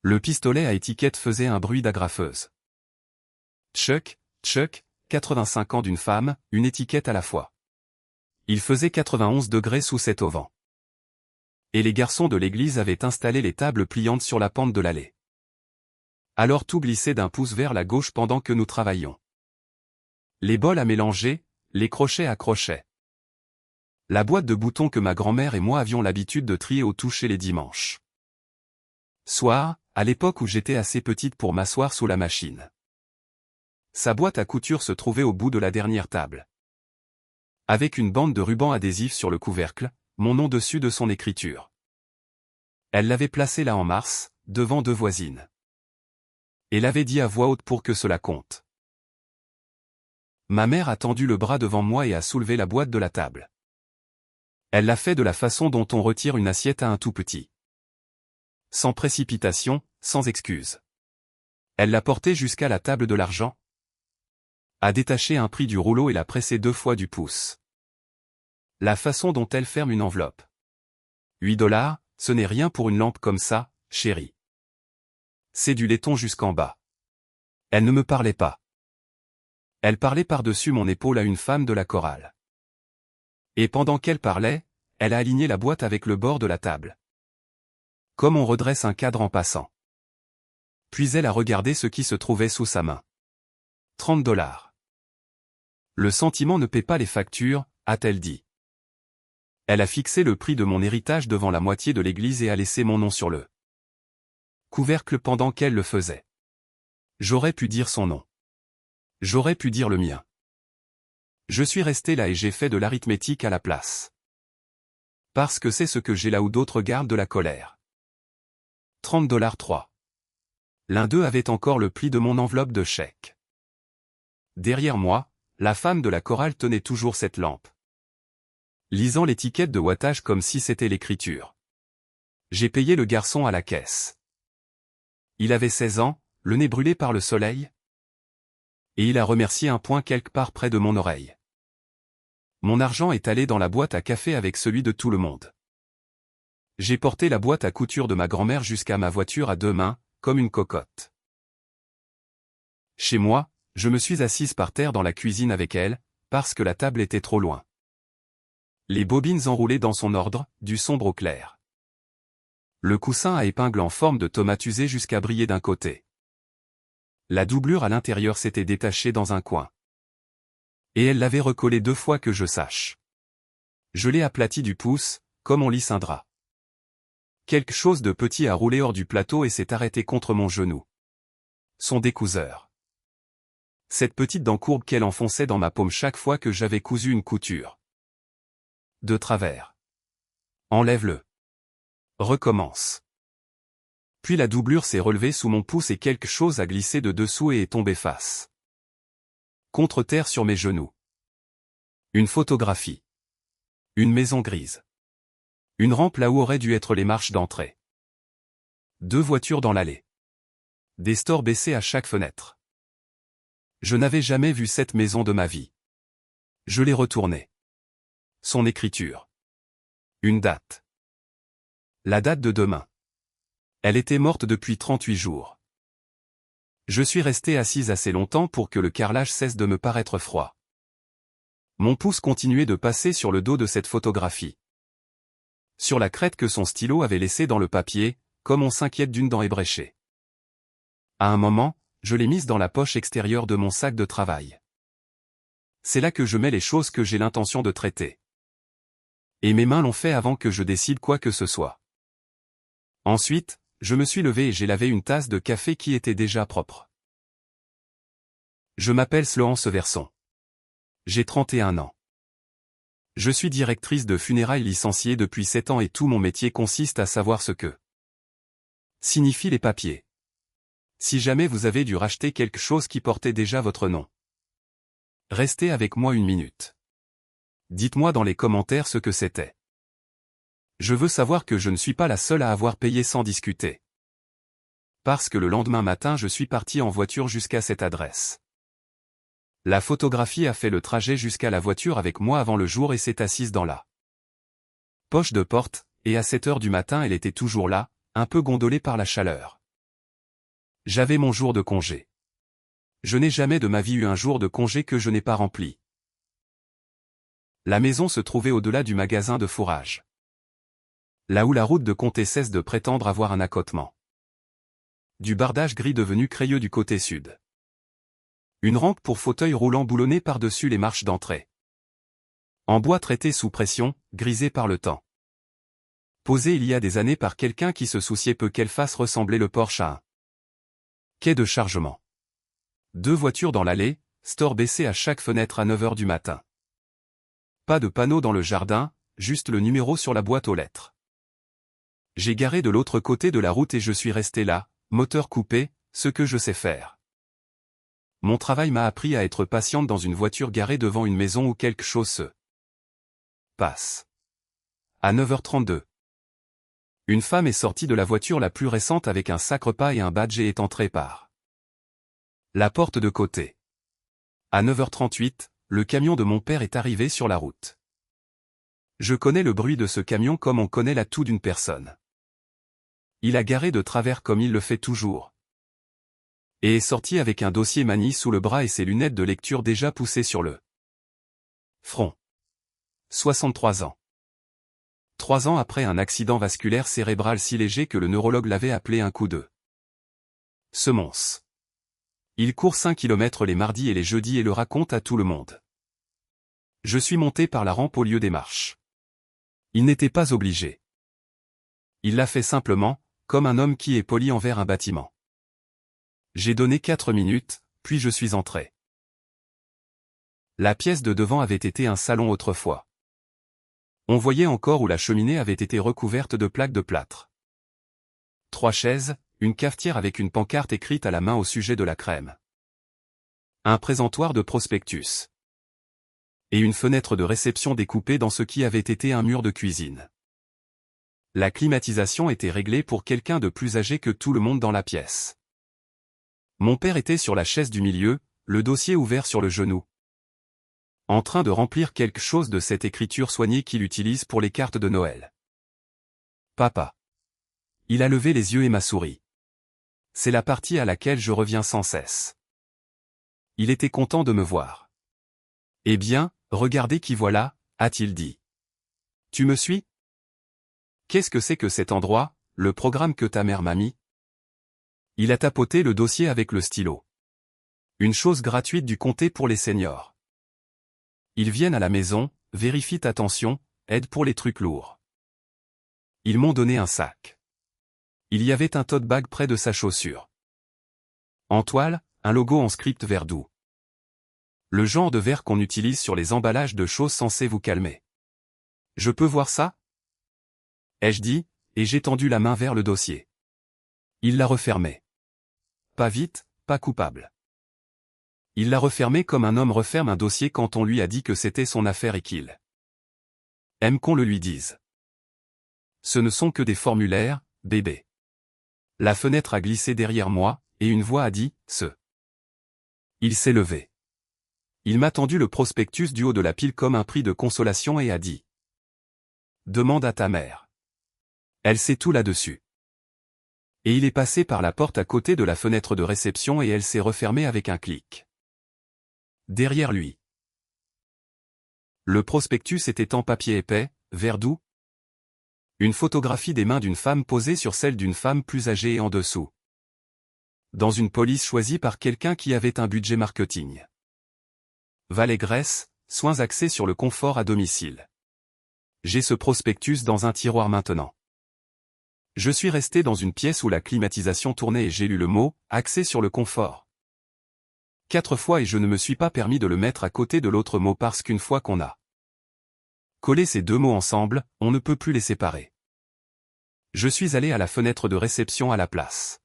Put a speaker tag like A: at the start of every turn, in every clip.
A: Le pistolet à étiquette faisait un bruit d'agrafeuse. Tchuck, tchuck, 85 ans d'une femme, une étiquette à la fois. Il faisait 91 degrés sous cet auvent. Et les garçons de l'église avaient installé les tables pliantes sur la pente de l'allée. Alors tout glissait d'un pouce vers la gauche pendant que nous travaillions. Les bols à mélanger, les crochets à crochets. La boîte de boutons que ma grand-mère et moi avions l'habitude de trier au toucher les dimanches. Soir, à l'époque où j'étais assez petite pour m'asseoir sous la machine. Sa boîte à couture se trouvait au bout de la dernière table. Avec une bande de ruban adhésif sur le couvercle, mon nom dessus de son écriture. Elle l'avait placé là en mars, devant deux voisines. Et l'avait dit à voix haute pour que cela compte. Ma mère a tendu le bras devant moi et a soulevé la boîte de la table. Elle l'a fait de la façon dont on retire une assiette à un tout petit. Sans précipitation, sans excuse. Elle l'a portée jusqu'à la table de l'argent, a détaché un prix du rouleau et l'a pressé 2 fois du pouce. La façon dont elle ferme une enveloppe. 8 $, ce n'est rien pour une lampe comme ça, chérie. C'est du laiton jusqu'en bas. Elle ne me parlait pas. Elle parlait par-dessus mon épaule à une femme de la chorale. Et pendant qu'elle parlait, elle a aligné la boîte avec le bord de la table. Comme on redresse un cadre en passant. Puis elle a regardé ce qui se trouvait sous sa main. 30 $. Le sentiment ne paie pas les factures, a-t-elle dit. Elle a fixé le prix de mon héritage devant la moitié de l'église et a laissé mon nom sur le couvercle pendant qu'elle le faisait. J'aurais pu dire son nom. J'aurais pu dire le mien. Je suis resté là et j'ai fait de l'arithmétique à la place. Parce que c'est ce que j'ai là où d'autres gardent de la colère. 30 $ 3. L'un d'eux avait encore le pli de mon enveloppe de chèque. Derrière moi, la femme de la chorale tenait toujours cette lampe. Lisant l'étiquette de wattage comme si c'était l'écriture. J'ai payé le garçon à la caisse. Il avait 16 ans, le nez brûlé par le soleil. Et il a remercié un point quelque part près de mon oreille. Mon argent est allé dans la boîte à café avec celui de tout le monde. J'ai porté la boîte à couture de ma grand-mère jusqu'à ma voiture à 2 mains, comme une cocotte. Chez moi, je me suis assise par terre dans la cuisine avec elle, parce que la table était trop loin. Les bobines enroulées dans son ordre, du sombre au clair. Le coussin à épingle en forme de tomate usée jusqu'à briller d'un côté. La doublure à l'intérieur s'était détachée dans un coin. Et elle l'avait recollée 2 fois que je sache. Je l'ai aplati du pouce, comme on lisse un drap. Quelque chose de petit a roulé hors du plateau et s'est arrêté contre mon genou. Son découseur. Cette petite dent courbe qu'elle enfonçait dans ma paume chaque fois que j'avais cousu une couture. De travers. Enlève-le. Recommence. Puis la doublure s'est relevée sous mon pouce et quelque chose a glissé de dessous et est tombé face contre terre sur mes genoux. Une photographie. Une maison grise. Une rampe là où auraient dû être les marches d'entrée. 2 voitures dans l'allée. Des stores baissés à chaque fenêtre. Je n'avais jamais vu cette maison de ma vie. Je l'ai retournée. Son écriture. Une date. La date de demain. Elle était morte depuis 38 jours. Je suis resté assise assez longtemps pour que le carrelage cesse de me paraître froid. Mon pouce continuait de passer sur le dos de cette photographie. Sur la crête que son stylo avait laissée dans le papier, comme on s'inquiète d'une dent ébréchée. À un moment, je l'ai mise dans la poche extérieure de mon sac de travail. C'est là que je mets les choses que j'ai l'intention de traiter. Et mes mains l'ont fait avant que je décide quoi que ce soit. Ensuite, je me suis levé et j'ai lavé une tasse de café qui était déjà propre. Je m'appelle Sloan Severson. J'ai 31 ans. Je suis directrice de funérailles licenciée depuis 7 ans et tout mon métier consiste à savoir ce que signifient les papiers. Si jamais vous avez dû racheter quelque chose qui portait déjà votre nom. Restez avec moi 1 minute. Dites-moi dans les commentaires ce que c'était. Je veux savoir que je ne suis pas la seule à avoir payé sans discuter. Parce que le lendemain matin je suis parti en voiture jusqu'à cette adresse. La photographie a fait le trajet jusqu'à la voiture avec moi avant le jour et s'est assise dans la poche de porte, et à 7 heures du matin elle était toujours là, un peu gondolée par la chaleur. J'avais mon jour de congé. Je n'ai jamais de ma vie eu un jour de congé que je n'ai pas rempli. La maison se trouvait au-delà du magasin de fourrage. Là où la route de Comté cesse de prétendre avoir un accotement. Du bardage gris devenu crayeux du côté sud. Une rampe pour fauteuil roulant boulonnée par-dessus les marches d'entrée. En bois traité sous pression, grisé par le temps. Posé il y a des années par quelqu'un qui se souciait peu qu'elle fasse ressembler le Porsche à un quai de chargement. 2 voitures dans l'allée, store baissé à chaque fenêtre à 9 h du matin. Pas de panneau dans le jardin, juste le numéro sur la boîte aux lettres. J'ai garé de l'autre côté de la route et je suis resté là, moteur coupé, ce que je sais faire. Mon travail m'a appris à être patiente dans une voiture garée devant une maison où quelque chose se passe. À 9 h 32. Une femme est sortie de la voiture la plus récente avec un sac repas et un badge et est entrée par la porte de côté. À 9 h 38, le camion de mon père est arrivé sur la route. Je connais le bruit de ce camion comme on connaît la toux d'une personne. Il a garé de travers comme il le fait toujours. Et est sorti avec un dossier Mani sous le bras et ses lunettes de lecture déjà poussées sur le front. 63 ans. 3 ans après un accident vasculaire cérébral si léger que le neurologue l'avait appelé un coup de semonce. Il court 5 km les mardis et les jeudis et le raconte à tout le monde. Je suis monté par la rampe au lieu des marches. Il n'était pas obligé. Il l'a fait simplement, comme un homme qui est poli envers un bâtiment. J'ai donné 4 minutes, puis je suis entré. La pièce de devant avait été un salon autrefois. On voyait encore où la cheminée avait été recouverte de plaques de plâtre. 3 chaises, une cafetière avec une pancarte écrite à la main au sujet de la crème. Un présentoir de prospectus. Et une fenêtre de réception découpée dans ce qui avait été un mur de cuisine. La climatisation était réglée pour quelqu'un de plus âgé que tout le monde dans la pièce. Mon père était sur la chaise du milieu, le dossier ouvert sur le genou. En train de remplir quelque chose de cette écriture soignée qu'il utilise pour les cartes de Noël. Papa. Il a levé les yeux et m'a souri. C'est la partie à laquelle je reviens sans cesse. Il était content de me voir. Eh bien, regardez qui voilà, a-t-il dit. Tu me suis? Qu'est-ce que c'est que cet endroit, le programme que ta mère m'a mis? Il a tapoté le dossier avec le stylo. Une chose gratuite du comté pour les seniors. Ils viennent à la maison, vérifient attention, aident pour les trucs lourds. Ils m'ont donné un sac. Il y avait un tote bag près de sa chaussure. En toile, un logo en script vert doux. Le genre de verre qu'on utilise sur les emballages de choses censées vous calmer. Je peux voir ça? Ai-je dit, et j'ai tendu la main vers le dossier. Il l'a refermé. Pas vite, pas coupable. Il l'a refermé comme un homme referme un dossier quand on lui a dit que c'était son affaire et qu'il aime qu'on le lui dise. Ce ne sont que des formulaires, bébé. La fenêtre a glissé derrière moi, et une voix a dit, ce. Il s'est levé. Il m'a tendu le prospectus du haut de la pile comme un prix de consolation et a dit. Demande à ta mère. Elle sait tout là-dessus. Et il est passé par la porte à côté de la fenêtre de réception et elle s'est refermée avec un clic. Derrière lui. Le prospectus était en papier épais, vert doux. Une photographie des mains d'une femme posée sur celle d'une femme plus âgée et en dessous. Dans une police choisie par quelqu'un qui avait un budget marketing. Valet-Grèce, soins axés sur le confort à domicile. J'ai ce prospectus dans un tiroir maintenant. Je suis resté dans une pièce où la climatisation tournait et j'ai lu le mot, axé sur le confort. 4 fois et je ne me suis pas permis de le mettre à côté de l'autre mot parce qu'une fois qu'on a collé ces 2 mots ensemble, on ne peut plus les séparer. Je suis allé à la fenêtre de réception à la place.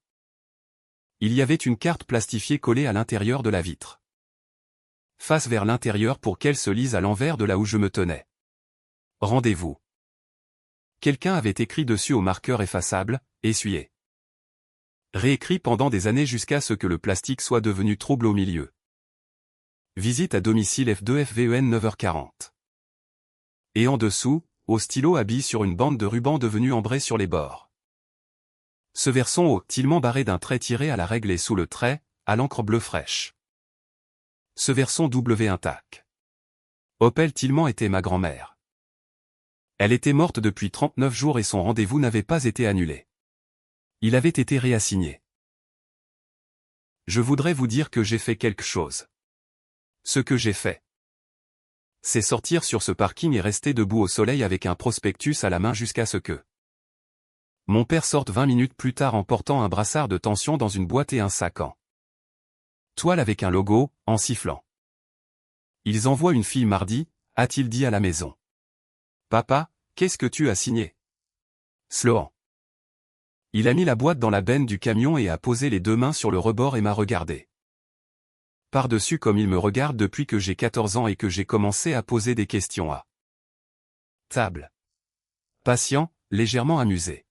A: Il y avait une carte plastifiée collée à l'intérieur de la vitre. Face vers l'intérieur pour qu'elle se lise à l'envers de là où je me tenais. Rendez-vous. Quelqu'un avait écrit dessus au marqueur effaçable, essuyé. Réécrit pendant des années jusqu'à ce que le plastique soit devenu trouble au milieu. Visite à domicile F2 FVEN 9h40. Et en dessous, au stylo habillé sur une bande de ruban devenue ambrée sur les bords. Ce verson haut-tilement barré d'un trait tiré à la règle et sous le trait, à l'encre bleue fraîche. Ce verson W intact. Opel Tillman était ma grand-mère. Elle était morte depuis 39 jours et son rendez-vous n'avait pas été annulé. Il avait été réassigné. Je voudrais vous dire que j'ai fait quelque chose. Ce que j'ai fait, c'est sortir sur ce parking et rester debout au soleil avec un prospectus à la main jusqu'à ce que mon père sorte 20 minutes plus tard en portant un brassard de tension dans une boîte et un sac en toile avec un logo, en sifflant. Ils envoient une fille mardi, a-t-il dit à la maison. Papa, qu'est-ce que tu as signé? Sloan. Il a mis la boîte dans la benne du camion et a posé les deux mains sur le rebord et m'a regardé. Par-dessus comme il me regarde depuis que j'ai 14 ans et que j'ai commencé à poser des questions à table. Patient, légèrement amusé.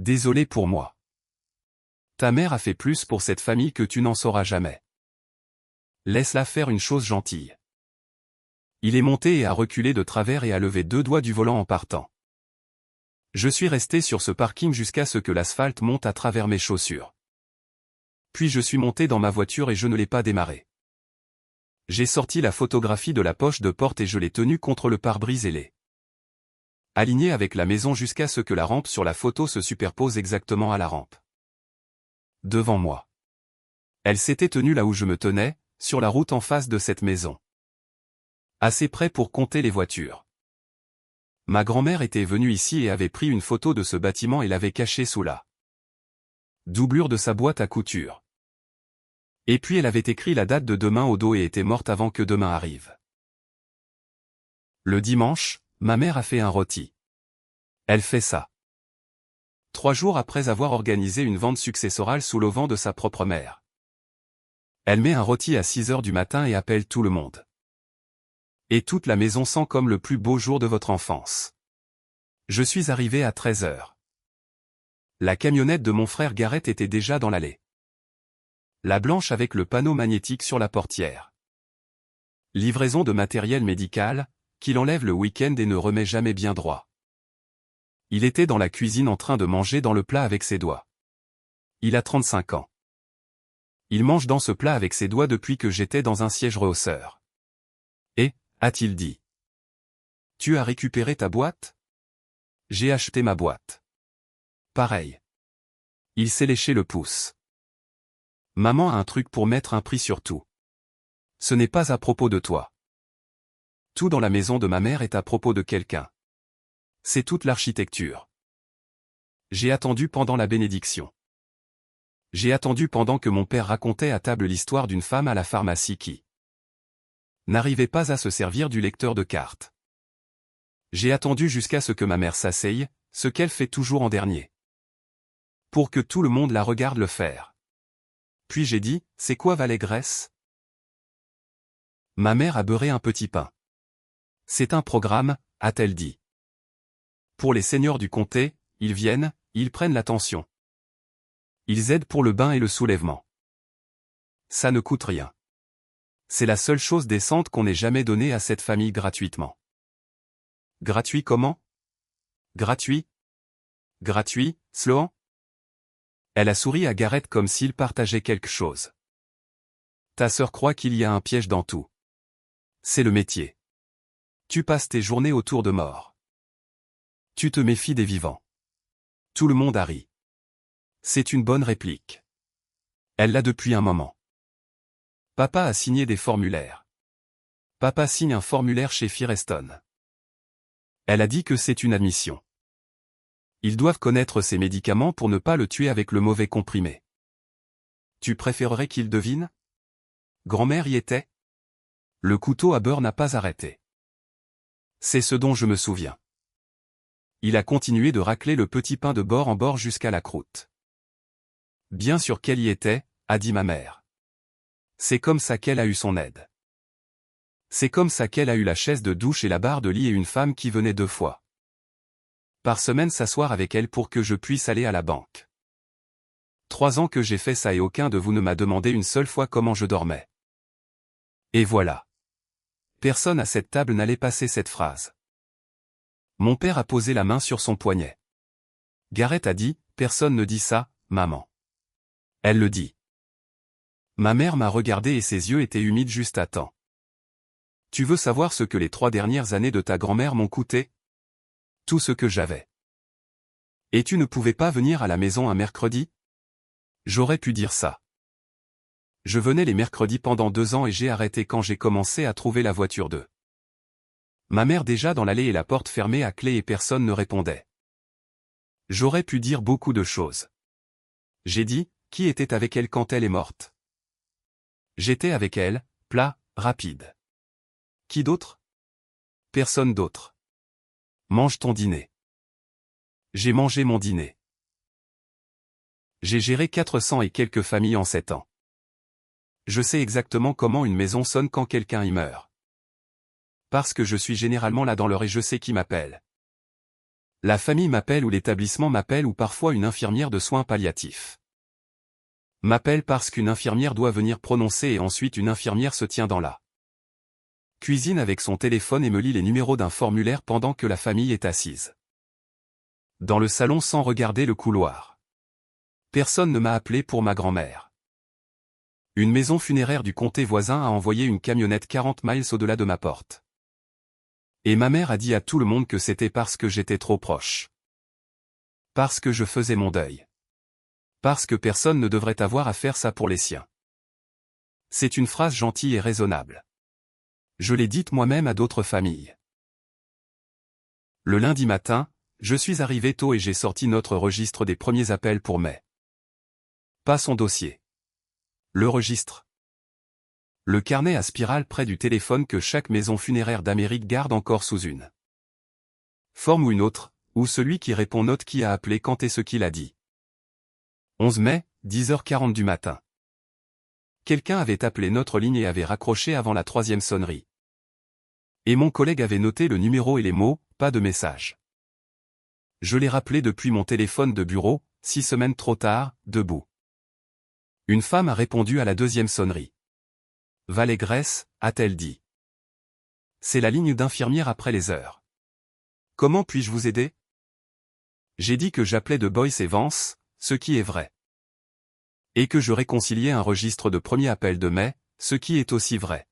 A: Désolé pour moi. Ta mère a fait plus pour cette famille que tu n'en sauras jamais. Laisse-la faire une chose gentille. Il est monté et a reculé de travers et a levé deux doigts du volant en partant. Je suis resté sur ce parking jusqu'à ce que l'asphalte monte à travers mes chaussures. Puis je suis monté dans ma voiture et je ne l'ai pas démarré. J'ai sorti la photographie de la poche de porte et je l'ai tenue contre le pare-brise et l'ai alignée avec la maison jusqu'à ce que la rampe sur la photo se superpose exactement à la rampe devant moi. Elle s'était tenue là où je me tenais, sur la route en face de cette maison. Assez près pour compter les voitures. Ma grand-mère était venue ici et avait pris une photo de ce bâtiment et l'avait caché sous la doublure de sa boîte à couture. Et puis elle avait écrit la date de demain au dos et était morte avant que demain arrive. Le dimanche, ma mère a fait un rôti. Elle fait ça 3 jours après avoir organisé une vente successorale sous l'auvent de sa propre mère. Elle met un rôti à 6 heures du matin et appelle tout le monde. Et toute la maison sent comme le plus beau jour de votre enfance. Je suis arrivé à 13 heures. La camionnette de mon frère Garrett était déjà dans l'allée. La blanche avec le panneau magnétique sur la portière. Livraison de matériel médical, qu'il enlève le week-end et ne remet jamais bien droit. Il était dans la cuisine en train de manger dans le plat avec ses doigts. Il a 35 ans. Il mange dans ce plat avec ses doigts depuis que j'étais dans un siège rehausseur. Et, a-t-il dit. Tu as récupéré ta boîte? J'ai acheté ma boîte. Pareil. Il s'est léché le pouce. Maman a un truc pour mettre un prix sur tout. Ce n'est pas à propos de toi. Tout dans la maison de ma mère est à propos de quelqu'un. C'est toute l'architecture. J'ai attendu pendant la bénédiction. J'ai attendu pendant que mon père racontait à table l'histoire d'une femme à la pharmacie qui n'arrivait pas à se servir du lecteur de cartes. J'ai attendu jusqu'à ce que ma mère s'asseye, ce qu'elle fait toujours en dernier. Pour que tout le monde la regarde le faire. Puis j'ai dit, c'est quoi Valet-Grèce? Ma mère a beurré un petit pain. C'est un programme, a-t-elle dit. Pour les seigneurs du comté, ils viennent, ils prennent l'attention. Ils aident pour le bain et le soulèvement. Ça ne coûte rien. C'est la seule chose décente qu'on ait jamais donnée à cette famille gratuitement. Gratuit comment? Gratuit? Gratuit, Sloan? Elle a souri à Garrett comme s'il partageait quelque chose. Ta sœur croit qu'il y a un piège dans tout. C'est le métier. Tu passes tes journées autour de morts. Tu te méfies des vivants. Tout le monde a ri. C'est une bonne réplique. Elle l'a depuis un moment. Papa a signé des formulaires. Papa signe un formulaire chez Firestone. Elle a dit que c'est une admission. Ils doivent connaître ses médicaments pour ne pas le tuer avec le mauvais comprimé. Tu préférerais qu'il devine? Grand-mère y était? Le couteau à beurre n'a pas arrêté. C'est ce dont je me souviens. Il a continué de racler le petit pain de bord en bord jusqu'à la croûte. Bien sûr qu'elle y était, a dit ma mère. C'est comme ça qu'elle a eu son aide. C'est comme ça qu'elle a eu la chaise de douche et la barre de lit et une femme qui venait 2 fois par semaine s'asseoir avec elle pour que je puisse aller à la banque. 3 ans que j'ai fait ça et aucun de vous ne m'a demandé une seule fois comment je dormais. Et voilà. Personne à cette table n'allait passer cette phrase. Mon père a posé la main sur son poignet. Garrett a dit, personne ne dit ça, maman. Elle le dit. Ma mère m'a regardé et ses yeux étaient humides juste à temps. Tu veux savoir ce que les 3 dernières années de ta grand-mère m'ont coûté? Tout ce que j'avais. Et tu ne pouvais pas venir à la maison un mercredi? J'aurais pu dire ça. Je venais les mercredis pendant 2 ans et j'ai arrêté quand j'ai commencé à trouver la voiture de ma mère déjà dans l'allée et la porte fermée à clé et personne ne répondait. J'aurais pu dire beaucoup de choses. J'ai dit, qui était avec elle quand elle est morte? J'étais avec elle, plat, rapide. Qui d'autre? Personne d'autre. Mange ton dîner. J'ai mangé mon dîner. J'ai géré 400 et quelques familles en 7 ans. Je sais exactement comment une maison sonne quand quelqu'un y meurt. Parce que je suis généralement là dans l'heure et je sais qui m'appelle. La famille m'appelle ou l'établissement m'appelle ou parfois une infirmière de soins palliatifs m'appelle parce qu'une infirmière doit venir prononcer et ensuite une infirmière se tient dans la cuisine avec son téléphone et me lit les numéros d'un formulaire pendant que la famille est assise dans le salon sans regarder le couloir. Personne ne m'a appelé pour ma grand-mère. Une maison funéraire du comté voisin a envoyé une camionnette 40 miles au-delà de ma porte. Et ma mère a dit à tout le monde que c'était parce que j'étais trop proche. Parce que je faisais mon deuil. Parce que personne ne devrait avoir à faire ça pour les siens. C'est une phrase gentille et raisonnable. Je l'ai dite moi-même à d'autres familles. Le lundi matin, je suis arrivé tôt et j'ai sorti notre registre des premiers appels pour mai. Pas son dossier. Le registre. Le carnet à spirale près du téléphone que chaque maison funéraire d'Amérique garde encore sous une forme ou une autre, ou celui qui répond note qui a appelé quand et ce qu'il a dit. 11 mai, 10h40 du matin. Quelqu'un avait appelé notre ligne et avait raccroché avant la 3e sonnerie. Et mon collègue avait noté le numéro et les mots, pas de message. Je l'ai rappelé depuis mon téléphone de bureau, 6 semaines trop tard, debout. Une femme a répondu à la 2e sonnerie. Vallégresse, a-t-elle dit. C'est la ligne d'infirmière après les heures. Comment puis-je vous aider? J'ai dit que j'appelais de Boyce et Vance, ce qui est vrai. Et que je réconciliais un registre de premier appel de mai, ce qui est aussi vrai.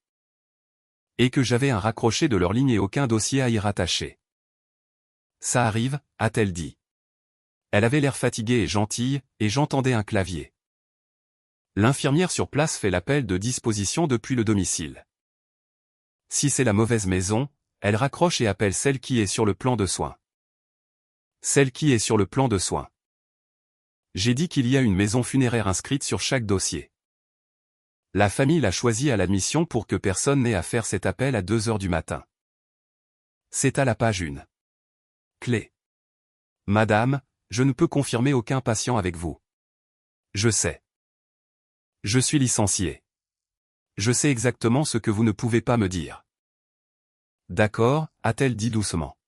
A: Et que j'avais un raccroché de leur ligne et aucun dossier à y rattacher. Ça arrive, a-t-elle dit. Elle avait l'air fatiguée et gentille, et j'entendais un clavier. L'infirmière sur place fait l'appel de disposition depuis le domicile. Si c'est la mauvaise maison, elle raccroche et appelle celle qui est sur le plan de soins. Celle qui est sur le plan de soins. J'ai dit qu'il y a une maison funéraire inscrite sur chaque dossier. La famille l'a choisie à l'admission pour que personne n'ait à faire cet appel à 2 heures du matin. C'est à la page 1. Clé. Madame, je ne peux confirmer aucun patient avec vous. Je sais. Je suis licencié. Je sais exactement ce que vous ne pouvez pas me dire. D'accord, a-t-elle dit doucement.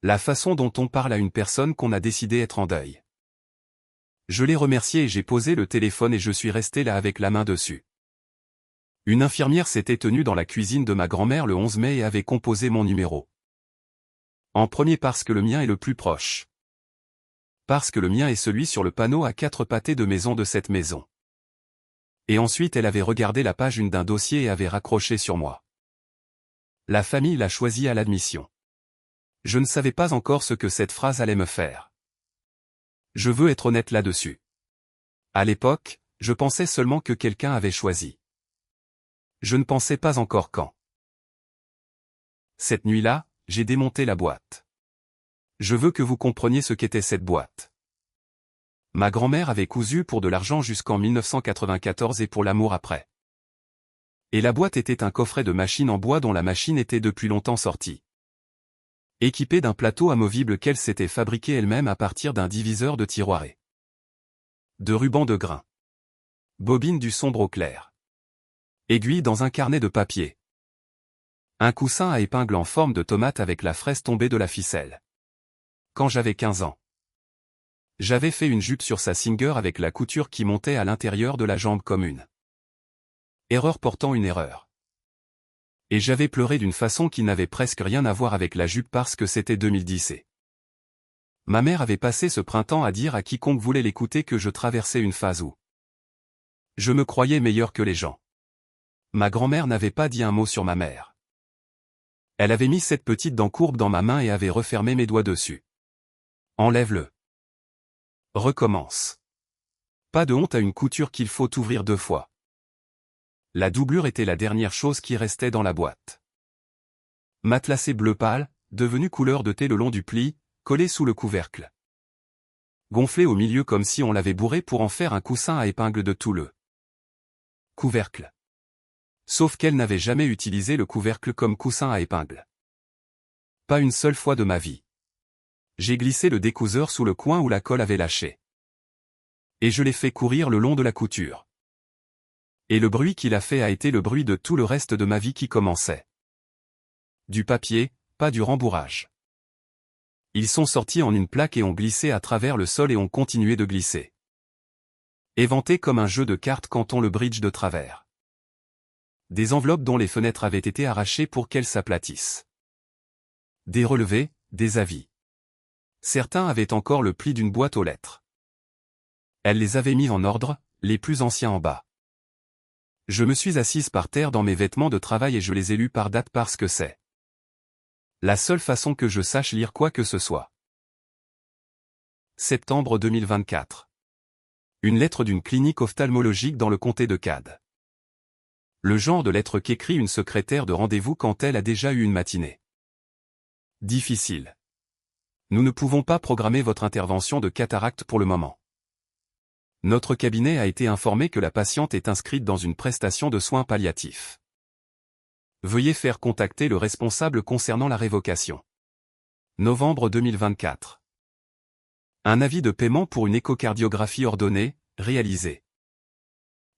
A: La façon dont on parle à une personne qu'on a décidé être en deuil. Je l'ai remercié et j'ai posé le téléphone et je suis resté là avec la main dessus. Une infirmière s'était tenue dans la cuisine de ma grand-mère le 11 mai et avait composé mon numéro. En premier parce que le mien est le plus proche. Parce que le mien est celui sur le panneau à 4 pâtés de maison de cette maison. Et ensuite elle avait regardé la page 1 d'un dossier et avait raccroché sur moi. La famille l'a choisi à l'admission. Je ne savais pas encore ce que cette phrase allait me faire. Je veux être honnête là-dessus. À l'époque, je pensais seulement que quelqu'un avait choisi. Je ne pensais pas encore quand. Cette nuit-là, j'ai démonté la boîte. Je veux que vous compreniez ce qu'était cette boîte. Ma grand-mère avait cousu pour de l'argent jusqu'en 1994 et pour l'amour après. Et la boîte était un coffret de machines en bois dont la machine était depuis longtemps sortie. Équipée d'un plateau amovible qu'elle s'était fabriqué elle-même à partir d'un diviseur de tiroirés. De rubans de grain. Bobine du sombre au clair. Aiguille dans un carnet de papier. Un coussin à épingle en forme de tomate avec la fraise tombée de la ficelle. Quand j'avais 15 ans. J'avais fait une jupe sur sa Singer avec la couture qui montait à l'intérieur de la jambe commune. Erreur portant une erreur. Et j'avais pleuré d'une façon qui n'avait presque rien à voir avec la jupe parce que c'était 2010 et Ma mère avait passé ce printemps à dire à quiconque voulait l'écouter que je traversais une phase où je me croyais meilleur que les gens. Ma grand-mère n'avait pas dit un mot sur ma mère. Elle avait mis cette petite dent courbe dans ma main et avait refermé mes doigts dessus. Enlève-le. Recommence. Pas de honte à une couture qu'il faut ouvrir 2 fois. La doublure était la dernière chose qui restait dans la boîte. Matelassé bleu pâle, devenu couleur de thé le long du pli, collé sous le couvercle. Gonflé au milieu comme si on l'avait bourré pour en faire un coussin à épingles de tout le couvercle. Sauf qu'elle n'avait jamais utilisé le couvercle comme coussin à épingles. Pas une seule fois de ma vie. J'ai glissé le découseur sous le coin où la colle avait lâché. Et je l'ai fait courir le long de la couture. Et le bruit qu'il a fait a été le bruit de tout le reste de ma vie qui commençait. Du papier, pas du rembourrage. Ils sont sortis en une plaque et ont glissé à travers le sol et ont continué de glisser. Éventé comme un jeu de cartes quand on le bridge de travers. Des enveloppes dont les fenêtres avaient été arrachées pour qu'elles s'aplatissent. Des relevés, des avis. Certains avaient encore le pli d'une boîte aux lettres. Elle les avait mis en ordre, les plus anciens en bas. Je me suis assise par terre dans mes vêtements de travail et je les ai lus par date parce que c'est la seule façon que je sache lire quoi que ce soit. Septembre 2024. Une lettre d'une clinique ophtalmologique dans le comté de Cad. Le genre de lettre qu'écrit une secrétaire de rendez-vous quand elle a déjà eu une matinée difficile. Nous ne pouvons pas programmer votre intervention de cataracte pour le moment. Notre cabinet a été informé que la patiente est inscrite dans une prestation de soins palliatifs. Veuillez faire contacter le responsable concernant la révocation. Novembre 2024. Un avis de paiement pour une échocardiographie ordonnée, réalisée.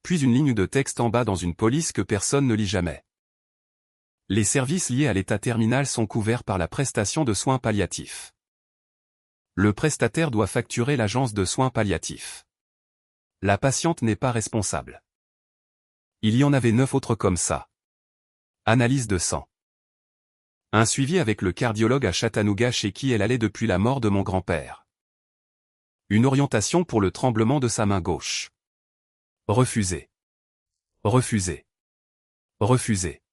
A: Puis une ligne de texte en bas dans une police que personne ne lit jamais. Les services liés à l'état terminal sont couverts par la prestation de soins palliatifs. Le prestataire doit facturer l'agence de soins palliatifs. La patiente n'est pas responsable. Il y en avait 9 autres comme ça. Analyse de sang. Un suivi avec le cardiologue à Chattanooga chez qui elle allait depuis la mort de mon grand-père. Une orientation pour le tremblement de sa main gauche. Refusé. Refusé. Refusé.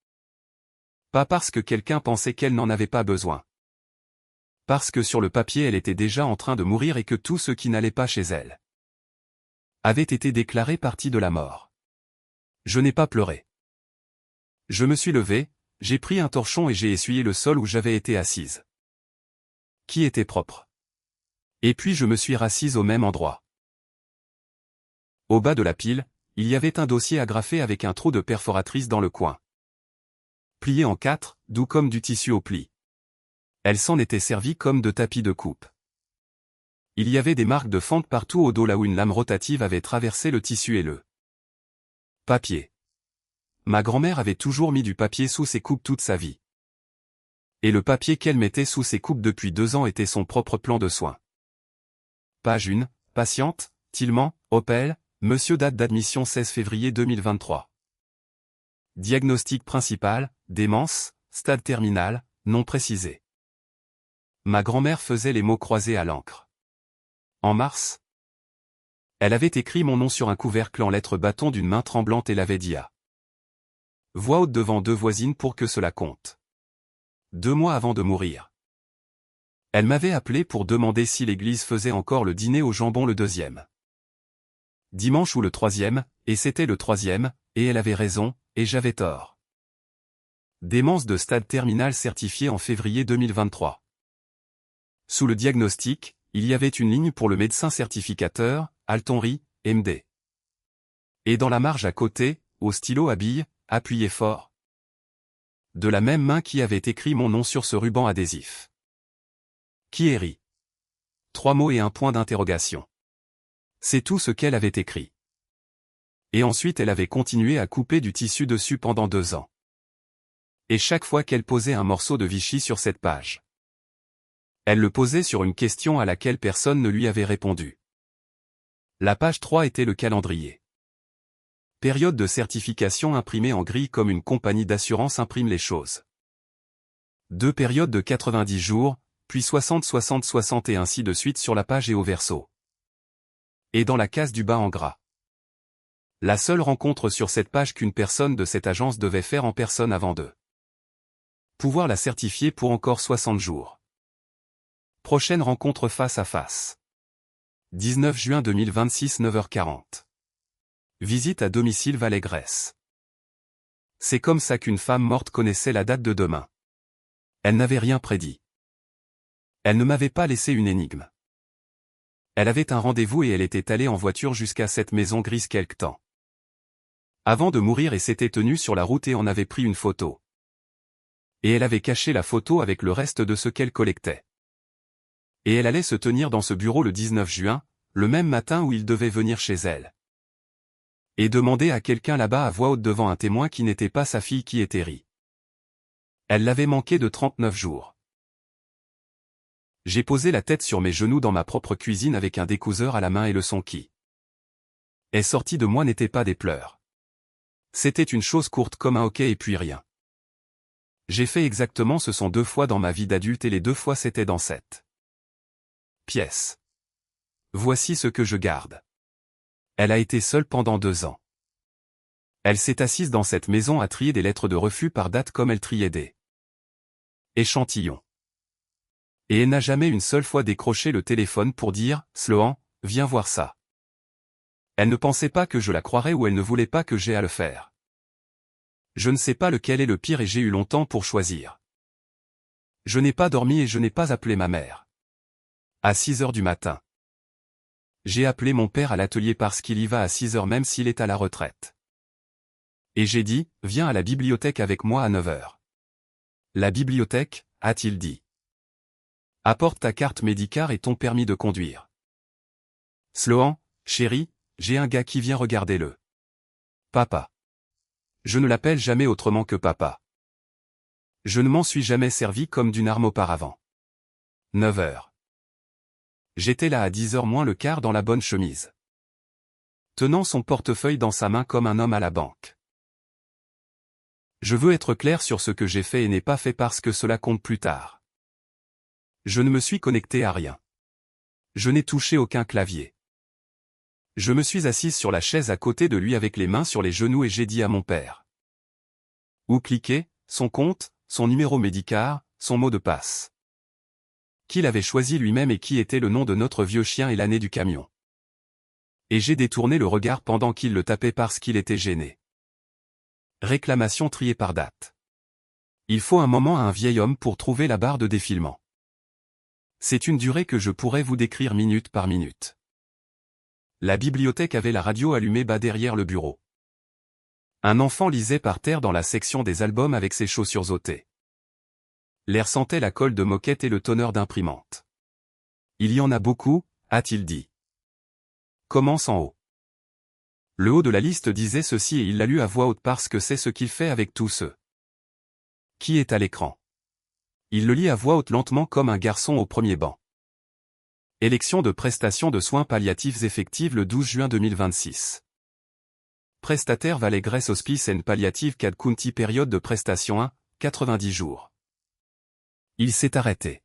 A: Pas parce que quelqu'un pensait qu'elle n'en avait pas besoin. Parce que sur le papier elle était déjà en train de mourir et que tout ce qui n'allait pas chez elle avait été déclaré partie de la mort. Je n'ai pas pleuré. Je me suis levé, j'ai pris un torchon et j'ai essuyé le sol où j'avais été assise. Qui était propre. Et puis je me suis rassise au même endroit. Au bas de la pile, il y avait un dossier agrafé avec un trou de perforatrice dans le coin. Plié en 4, doux comme du tissu au pli. Elle s'en était servie comme de tapis de coupe. Il y avait des marques de fente partout au dos là où une lame rotative avait traversé le tissu et le papier. Ma grand-mère avait toujours mis du papier sous ses coupes toute sa vie. Et le papier qu'elle mettait sous ses coupes depuis 2 ans était son propre plan de soins. Page 1, patiente, Tilman, Opel, monsieur date d'admission 16 février 2023. Diagnostic principal, démence, stade terminal, non précisé. Ma grand-mère faisait les mots croisés à l'encre. En mars, elle avait écrit mon nom sur un couvercle en lettres bâton d'une main tremblante et l'avait dit à voix haute devant 2 voisines pour que cela compte. 2 mois avant de mourir. Elle m'avait appelé pour demander si l'église faisait encore le dîner au jambon le 2e dimanche ou le 3e, et c'était le 3e, et elle avait raison, et j'avais tort. Démence de stade terminal certifié en février 2023. Sous le diagnostic, il y avait une ligne pour le médecin certificateur, Altonry, MD. Et dans la marge à côté, au stylo à billes, appuyé fort. De la même main qui avait écrit mon nom sur ce ruban adhésif. Kieri. 3 mots et un point d'interrogation. C'est tout ce qu'elle avait écrit. Et ensuite elle avait continué à couper du tissu dessus pendant 2 ans. Et chaque fois qu'elle posait un morceau de Vichy sur cette page, elle le posait sur une question à laquelle personne ne lui avait répondu. La page 3 était le calendrier. Période de certification imprimée en gris comme une compagnie d'assurance imprime les choses. 2 périodes de 90 jours, puis 60 60 60 et ainsi de suite sur la page et au verso. Et dans la case du bas en gras. La seule rencontre sur cette page qu'une personne de cette agence devait faire en personne avant de pouvoir la certifier pour encore 60 jours. Prochaine rencontre face à face. 19 juin 2026 9h40. Visite à domicile Valais-Grèce. C'est comme ça qu'une femme morte connaissait la date de demain. Elle n'avait rien prédit. Elle ne m'avait pas laissé une énigme. Elle avait un rendez-vous et elle était allée en voiture jusqu'à cette maison grise quelque temps. Avant de mourir et s'était tenue sur la route et en avait pris une photo. Et elle avait caché la photo avec le reste de ce qu'elle collectait. Et elle allait se tenir dans ce bureau le 19 juin, le même matin où il devait venir chez elle. Et demander à quelqu'un là-bas à voix haute devant un témoin qui n'était pas sa fille qui était ri. Elle l'avait manqué de 39 jours. J'ai posé la tête sur mes genoux dans ma propre cuisine avec un découseur à la main et le son qui est sorti de moi n'était pas des pleurs. C'était une chose courte comme un hoquet et puis rien. J'ai fait exactement ce son 2 fois dans ma vie d'adulte et les 2 fois c'était dans cette pièce. Voici ce que je garde. Elle a été seule pendant 2 ans. Elle s'est assise dans cette maison à trier des lettres de refus par date comme elle triait des échantillons. Et elle n'a jamais une seule fois décroché le téléphone pour dire « Sloan, viens voir ça ». Elle ne pensait pas que je la croirais ou elle ne voulait pas que j'aie à le faire. Je ne sais pas lequel est le pire et j'ai eu longtemps pour choisir. Je n'ai pas dormi et je n'ai pas appelé ma mère. À 6 heures du matin. J'ai appelé mon père à l'atelier parce qu'il y va à 6 heures même s'il est à la retraite. Et j'ai dit, viens à la bibliothèque avec moi à 9 heures. La bibliothèque, a-t-il dit. Apporte ta carte Médicare et ton permis de conduire. Sloan, chérie, j'ai un gars qui vient regarder le papa. Je ne l'appelle jamais autrement que papa. Je ne m'en suis jamais servi comme d'une arme auparavant. 9 heures. J'étais là à 10 heures moins le quart dans la bonne chemise. Tenant son portefeuille dans sa main comme un homme à la banque. Je veux être clair sur ce que j'ai fait et n'ai pas fait parce que cela compte plus tard. Je ne me suis connecté à rien. Je n'ai touché aucun clavier. Je me suis assise sur la chaise à côté de lui avec les mains sur les genoux et j'ai dit à mon père. Où cliquer, son compte, son numéro Médicare, son mot de passe. Qu'il avait choisi lui-même et qui était le nom de notre vieux chien et l'année du camion. Et j'ai détourné le regard pendant qu'il le tapait parce qu'il était gêné. Réclamation triée par date. Il faut un moment à un vieil homme pour trouver la barre de défilement. C'est une durée que je pourrais vous décrire minute par minute. La bibliothèque avait la radio allumée bas derrière le bureau. Un enfant lisait par terre dans la section des albums avec ses chaussures ôtées. L'air sentait la colle de moquette et le tonneur d'imprimante. Il y en a beaucoup, a-t-il dit. Commence en haut. Le haut de la liste disait ceci et il l'a lu à voix haute parce que c'est ce qu'il fait avec tous ceux qui est à l'écran. Il le lit à voix haute lentement comme un garçon au premier banc. Élection de prestations de soins palliatifs effectives le 12 juin 2026. Prestataire Valais-Grèce Hospice and Palliative Cad County période de prestation 1, 90 jours. Il s'est arrêté.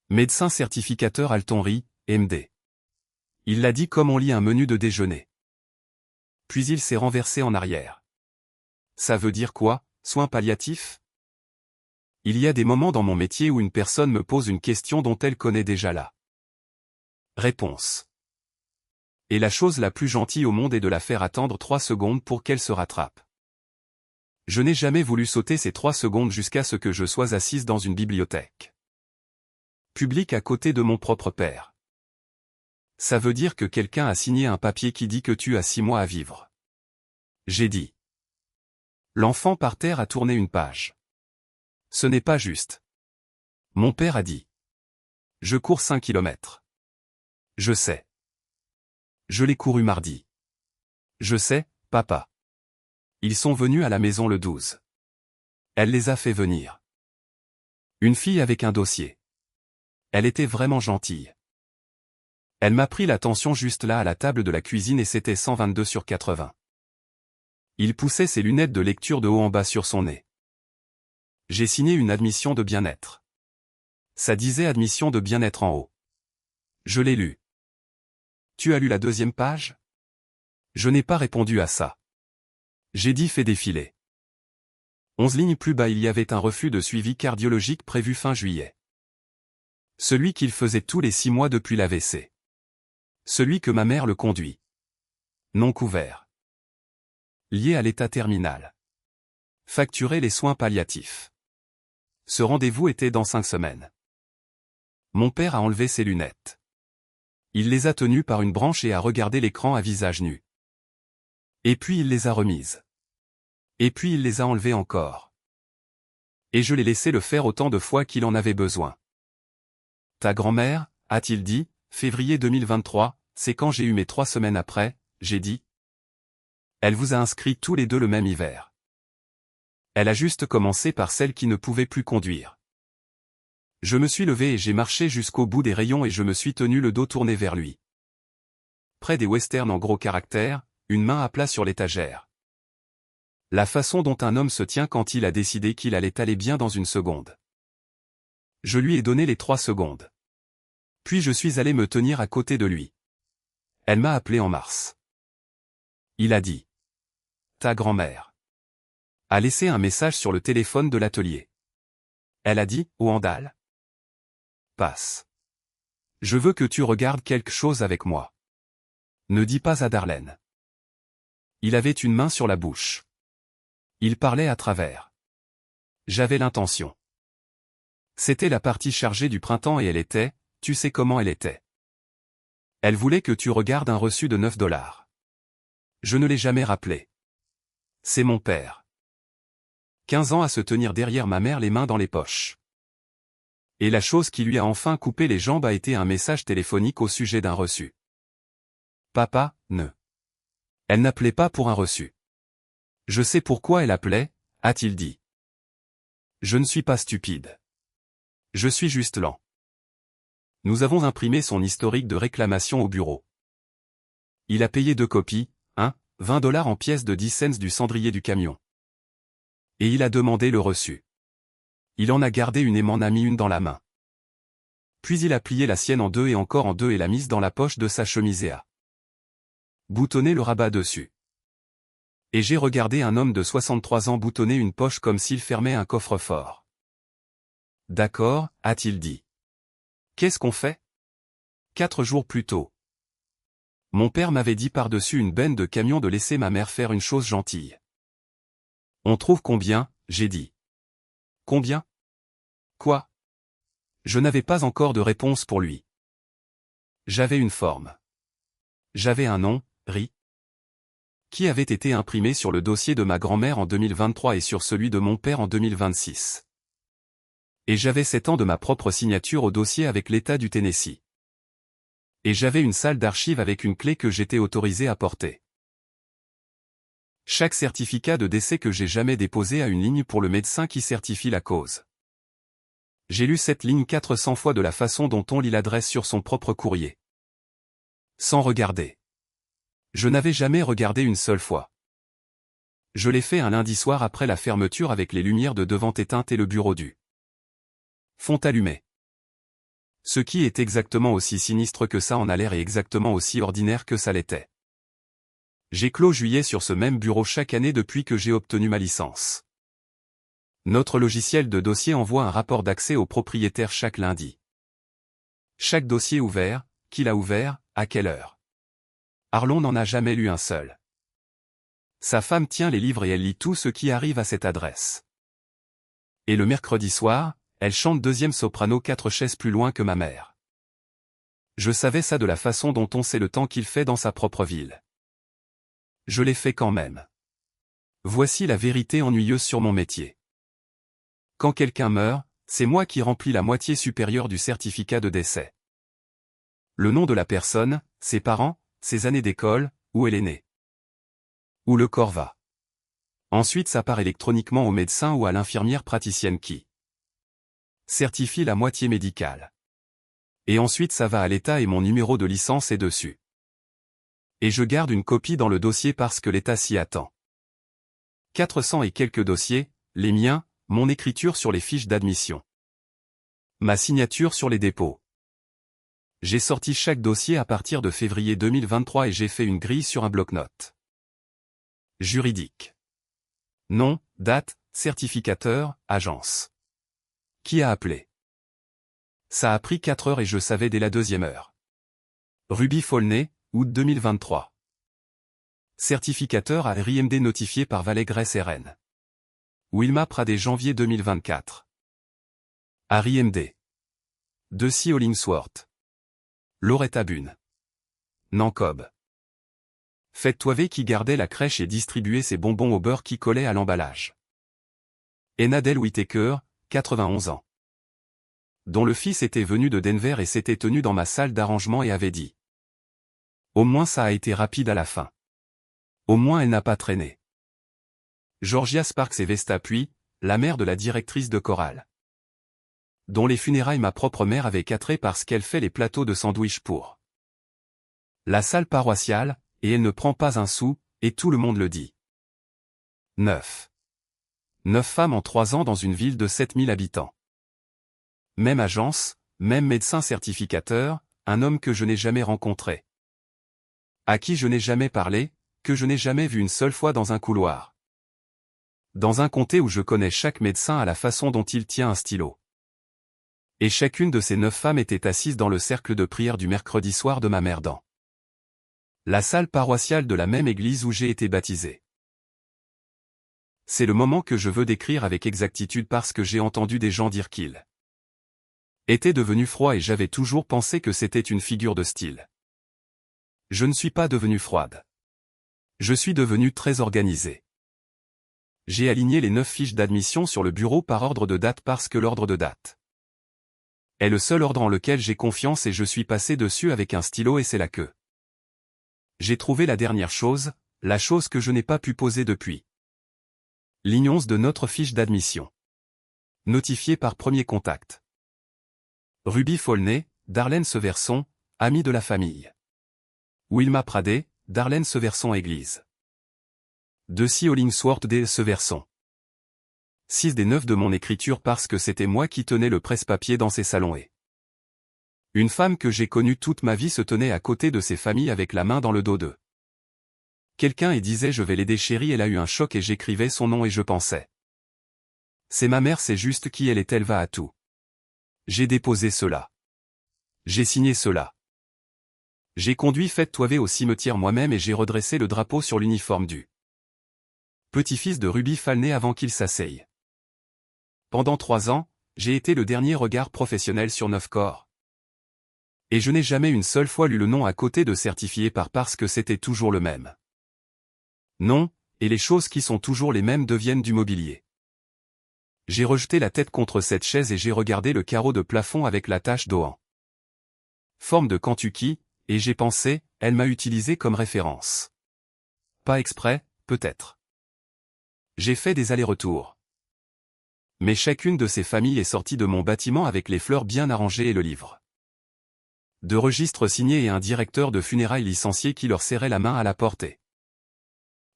A: Médecin certificateur Altonry, MD. Il l'a dit comme on lit un menu de déjeuner. Puis il s'est renversé en arrière. Ça veut dire quoi, soins palliatifs? Il y a des moments dans mon métier où une personne me pose une question dont elle connaît déjà la réponse. Et la chose la plus gentille au monde est de la faire attendre 3 secondes pour qu'elle se rattrape. Je n'ai jamais voulu sauter ces 3 secondes jusqu'à ce que je sois assise dans une bibliothèque publique à côté de mon propre père. Ça veut dire que quelqu'un a signé un papier qui dit que tu as 6 mois à vivre. J'ai dit. L'enfant par terre a tourné une page. Ce n'est pas juste. Mon père a dit. Je cours 5 kilomètres. Je sais. Je l'ai couru mardi. Je sais, papa. Ils sont venus à la maison le 12. Elle les a fait venir. Une fille avec un dossier. Elle était vraiment gentille. Elle m'a pris l'attention juste là à la table de la cuisine et c'était 122/80. Il poussait ses lunettes de lecture de haut en bas sur son nez. J'ai signé une admission de bien-être. Ça disait admission de bien-être en haut. Je l'ai lu. Tu as lu la deuxième page? Je n'ai pas répondu à ça. J'ai dit fait défiler. 11 lignes plus bas il y avait un refus de suivi cardiologique prévu fin juillet. Celui qu'il faisait tous les 6 mois depuis l'AVC. Celui que ma mère le conduit. Non couvert. Lié à l'état terminal. Facturer les soins palliatifs. Ce rendez-vous était dans 5 semaines. Mon père a enlevé ses lunettes. Il les a tenues par une branche et a regardé l'écran à visage nu. Et puis il les a remises. Et puis il les a enlevées encore. Et je l'ai laissé le faire autant de fois qu'il en avait besoin. Ta grand-mère, a-t-il dit, février 2023, c'est quand j'ai eu mes 3 semaines après, j'ai dit. Elle vous a inscrits tous les deux le même hiver. Elle a juste commencé par celle qui ne pouvait plus conduire. Je me suis levé et j'ai marché jusqu'au bout des rayons et je me suis tenu le dos tourné vers lui. Près des westerns en gros caractères, une main à plat sur l'étagère. La façon dont un homme se tient quand il a décidé qu'il allait aller bien dans une seconde. Je lui ai donné les 3 secondes. Puis je suis allé me tenir à côté de lui. Elle m'a appelé en mars. Il a dit. Ta grand-mère a laissé un message sur le téléphone de l'atelier. Elle a dit, Oandal. Passe. Je veux que tu regardes quelque chose avec moi. Ne dis pas à Darlene. Il avait une main sur la bouche. Il parlait à travers. J'avais l'intention. C'était la partie chargée du printemps et elle était, tu sais comment elle était. Elle voulait que tu regardes un reçu de 9 $. Je ne l'ai jamais rappelé. C'est mon père. 15 ans à se tenir derrière ma mère les mains dans les poches. Et la chose qui lui a enfin coupé les jambes a été un message téléphonique au sujet d'un reçu. Papa, ne. Elle n'appelait pas pour un reçu. Je sais pourquoi elle appelait, a-t-il dit. Je ne suis pas stupide. Je suis juste lent. Nous avons imprimé son historique de réclamation au bureau. Il a payé 2 copies, 20 $ en pièces de 10 cents du cendrier du camion. Et il a demandé le reçu. Il en a gardé une et m'en a mis une dans la main. Puis il a plié la sienne en 2 et encore en 2 et l'a mise dans la poche de sa chemise et a boutonné le rabat dessus. Et j'ai regardé un homme de 63 ans boutonner une poche comme s'il fermait un coffre-fort. D'accord, a-t-il dit. Qu'est-ce qu'on fait? 4 jours plus tôt. Mon père m'avait dit par-dessus une benne de camion de laisser ma mère faire une chose gentille. On trouve combien, j'ai dit. Combien? Quoi? Je n'avais pas encore de réponse pour lui. J'avais une forme. J'avais un nom, Ri, qui avait été imprimé sur le dossier de ma grand-mère en 2023 et sur celui de mon père en 2026. Et j'avais 7 ans de ma propre signature au dossier avec l'État du Tennessee. Et j'avais une salle d'archives avec une clé que j'étais autorisé à porter. Chaque certificat de décès que j'ai jamais déposé a une ligne pour le médecin qui certifie la cause. J'ai lu cette ligne 400 fois de la façon dont on lit l'adresse sur son propre courrier. Sans regarder. Je n'avais jamais regardé une seule fois. Je l'ai fait un lundi soir après la fermeture avec les lumières de devant éteintes et le bureau du fond allumé. Ce qui est exactement aussi sinistre que ça en a l'air et exactement aussi ordinaire que ça l'était. J'ai clos juillet sur ce même bureau chaque année depuis que j'ai obtenu ma licence. Notre logiciel de dossier envoie un rapport d'accès au propriétaire chaque lundi. Chaque dossier ouvert, qui l'a ouvert, à quelle heure. Arlon n'en a jamais lu un seul. Sa femme tient les livres et elle lit tout ce qui arrive à cette adresse. Et le mercredi soir, elle chante deuxième soprano 4 chaises plus loin que ma mère. Je savais ça de la façon dont on sait le temps qu'il fait dans sa propre ville. Je l'ai fait quand même. Voici la vérité ennuyeuse sur mon métier. Quand quelqu'un meurt, c'est moi qui remplis la moitié supérieure du certificat de décès. Le nom de la personne, ses parents, ses années d'école, où elle est née. Où le corps va. Ensuite ça part électroniquement au médecin ou à l'infirmière praticienne qui certifie la moitié médicale. Et ensuite ça va à l'État et mon numéro de licence est dessus. Et je garde une copie dans le dossier parce que l'État s'y attend. 400 et quelques dossiers, les miens, mon écriture sur les fiches d'admission. Ma signature sur les dépôts. J'ai sorti chaque dossier à partir de février 2023 et j'ai fait une grille sur un bloc-notes. Juridique. Nom, date, certificateur, agence. Qui a appelé? Ça a pris 4 heures et je savais dès la 2e heure. Ruby Folney, août 2023. Certificateur à RIMD notifié par Valet Grèce RN. Wilma Pradé janvier 2024. Harry MD. Deci Hollingsworth. Loretta Bune. Nancob. Faites-toi qui gardait la crèche et distribuait ses bonbons au beurre qui collaient à l'emballage. Enadel Whittaker, 91 ans. Dont le fils était venu de Denver et s'était tenu dans ma salle d'arrangement et avait dit. Au moins ça a été rapide à la fin. Au moins elle n'a pas traîné. Georgia Sparks et Vesta Puy, la mère de la directrice de chorale. Dont les funérailles ma propre mère avait catré parce qu'elle fait les plateaux de sandwich pour la salle paroissiale, et elle ne prend pas un sou, et tout le monde le dit. 9 femmes en 3 ans dans une ville de 7000 habitants. Même agence, même médecin certificateur, un homme que je n'ai jamais rencontré. À qui je n'ai jamais parlé, que je n'ai jamais vu une seule fois dans un couloir. Dans un comté où je connais chaque médecin à la façon dont il tient un stylo. Et chacune de ces 9 femmes était assise dans le cercle de prière du mercredi soir de ma mère dans la salle paroissiale de la même église où j'ai été baptisé. C'est le moment que je veux décrire avec exactitude parce que j'ai entendu des gens dire qu'il était devenu froid et j'avais toujours pensé que c'était une figure de style. Je ne suis pas devenue froide. Je suis devenue très organisée. J'ai aligné les 9 fiches d'admission sur le bureau par ordre de date parce que l'ordre de date est le seul ordre en lequel j'ai confiance et je suis passé dessus avec un stylo et c'est là que j'ai trouvé la dernière chose, la chose que je n'ai pas pu poser depuis. Ligne 11 de notre fiche d'admission. Notifié par premier contact. Ruby Folney, Darlene Severson, amie de la famille. Wilma Pradé, Darlene Severson Église. Deci Hollingsworth D. Severson. 6 des 9 de mon écriture parce que c'était moi qui tenais le presse-papier dans ces salons et une femme que j'ai connue toute ma vie se tenait à côté de ses familles avec la main dans le dos d'eux. Quelqu'un et disait je vais l'aider chérie, elle a eu un choc et j'écrivais son nom et je pensais. C'est ma mère, c'est juste qui elle est, elle va à tout. J'ai déposé cela. J'ai signé cela. J'ai conduit Faites-toi au cimetière moi-même et j'ai redressé le drapeau sur l'uniforme du petit-fils de Ruby Folney avant qu'il s'asseye. Pendant 3 ans, j'ai été le dernier regard professionnel sur 9 corps. Et je n'ai jamais une seule fois lu le nom à côté de certifié par parce que c'était toujours le même. Non, et les choses qui sont toujours les mêmes deviennent du mobilier. J'ai rejeté la tête contre cette chaise et j'ai regardé le carreau de plafond avec la tache d'eau en forme de Kentucky, et j'ai pensé, elle m'a utilisé comme référence. Pas exprès, peut-être. J'ai fait des allers-retours. Mais chacune de ces familles est sortie de mon bâtiment avec les fleurs bien arrangées et le livre de registre signé et un directeur de funérailles licencié qui leur serrait la main à la portée.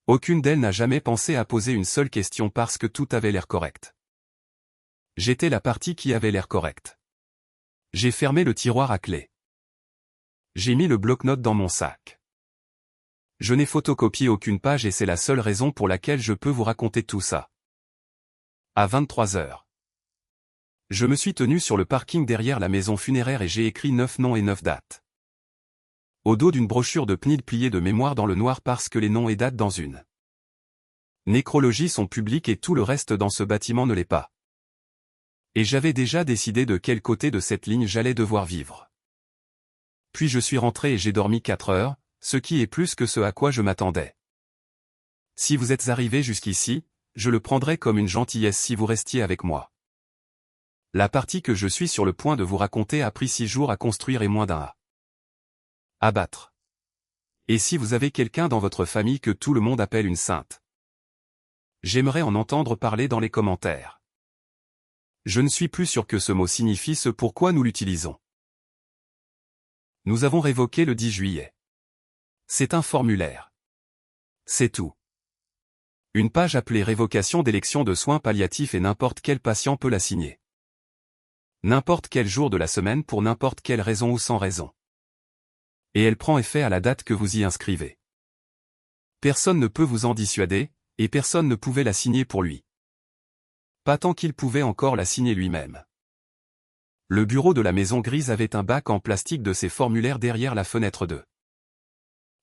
A: Aucune d'elles n'a jamais pensé à poser une seule question parce que tout avait l'air correct. J'étais la partie qui avait l'air correcte. J'ai fermé le tiroir à clé. J'ai mis le bloc-notes dans mon sac. Je n'ai photocopié aucune page et c'est la seule raison pour laquelle je peux vous raconter tout ça. À 23 heures. Je me suis tenu sur le parking derrière la maison funéraire et j'ai écrit 9 noms et 9 dates. Au dos d'une brochure de PNID pliée de mémoire dans le noir parce que les noms et dates dans une nécrologie sont publics et tout le reste dans ce bâtiment ne l'est pas. Et j'avais déjà décidé de quel côté de cette ligne j'allais devoir vivre. Puis je suis rentré et j'ai dormi 4 heures, ce qui est plus que ce à quoi je m'attendais. Si vous êtes arrivé jusqu'ici, je le prendrais comme une gentillesse si vous restiez avec moi. La partie que je suis sur le point de vous raconter a pris 6 jours à construire et moins d'un à abattre. Et si vous avez quelqu'un dans votre famille que tout le monde appelle une sainte, j'aimerais en entendre parler dans les commentaires. Je ne suis plus sûr que ce mot signifie ce pourquoi nous l'utilisons. Nous avons révoqué le 10 juillet. C'est un formulaire. C'est tout. Une page appelée révocation d'élection de soins palliatifs et n'importe quel patient peut la signer. N'importe quel jour de la semaine pour n'importe quelle raison ou sans raison. Et elle prend effet à la date que vous y inscrivez. Personne ne peut vous en dissuader, et personne ne pouvait la signer pour lui. Pas tant qu'il pouvait encore la signer lui-même. Le bureau de la maison grise avait un bac en plastique de ses formulaires derrière la fenêtre de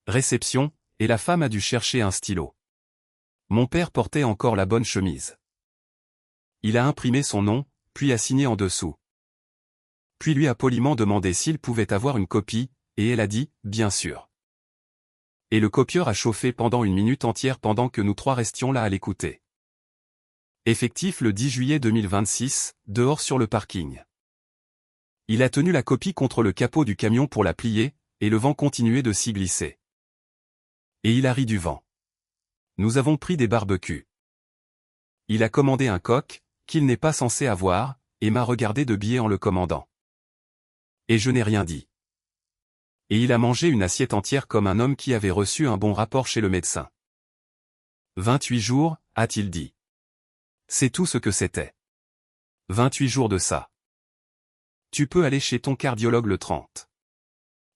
A: réception, et la femme a dû chercher un stylo. Mon père portait encore la bonne chemise. Il a imprimé son nom, puis a signé en dessous. Puis lui a poliment demandé s'il pouvait avoir une copie, et elle a dit, bien sûr. Et le copieur a chauffé pendant 1 minute entière pendant que nous trois restions là à l'écouter. Effectif le 10 juillet 2026, dehors sur le parking. Il a tenu la copie contre le capot du camion pour la plier, et le vent continuait de s'y glisser. Et il a ri du vent. Nous avons pris des barbecues. Il a commandé un coq, qu'il n'est pas censé avoir, et m'a regardé de biais en le commandant. Et je n'ai rien dit. Et il a mangé une assiette entière comme un homme qui avait reçu un bon rapport chez le médecin. 28 jours, a-t-il dit. C'est tout ce que c'était. 28 jours de ça. Tu peux aller chez ton cardiologue le 30.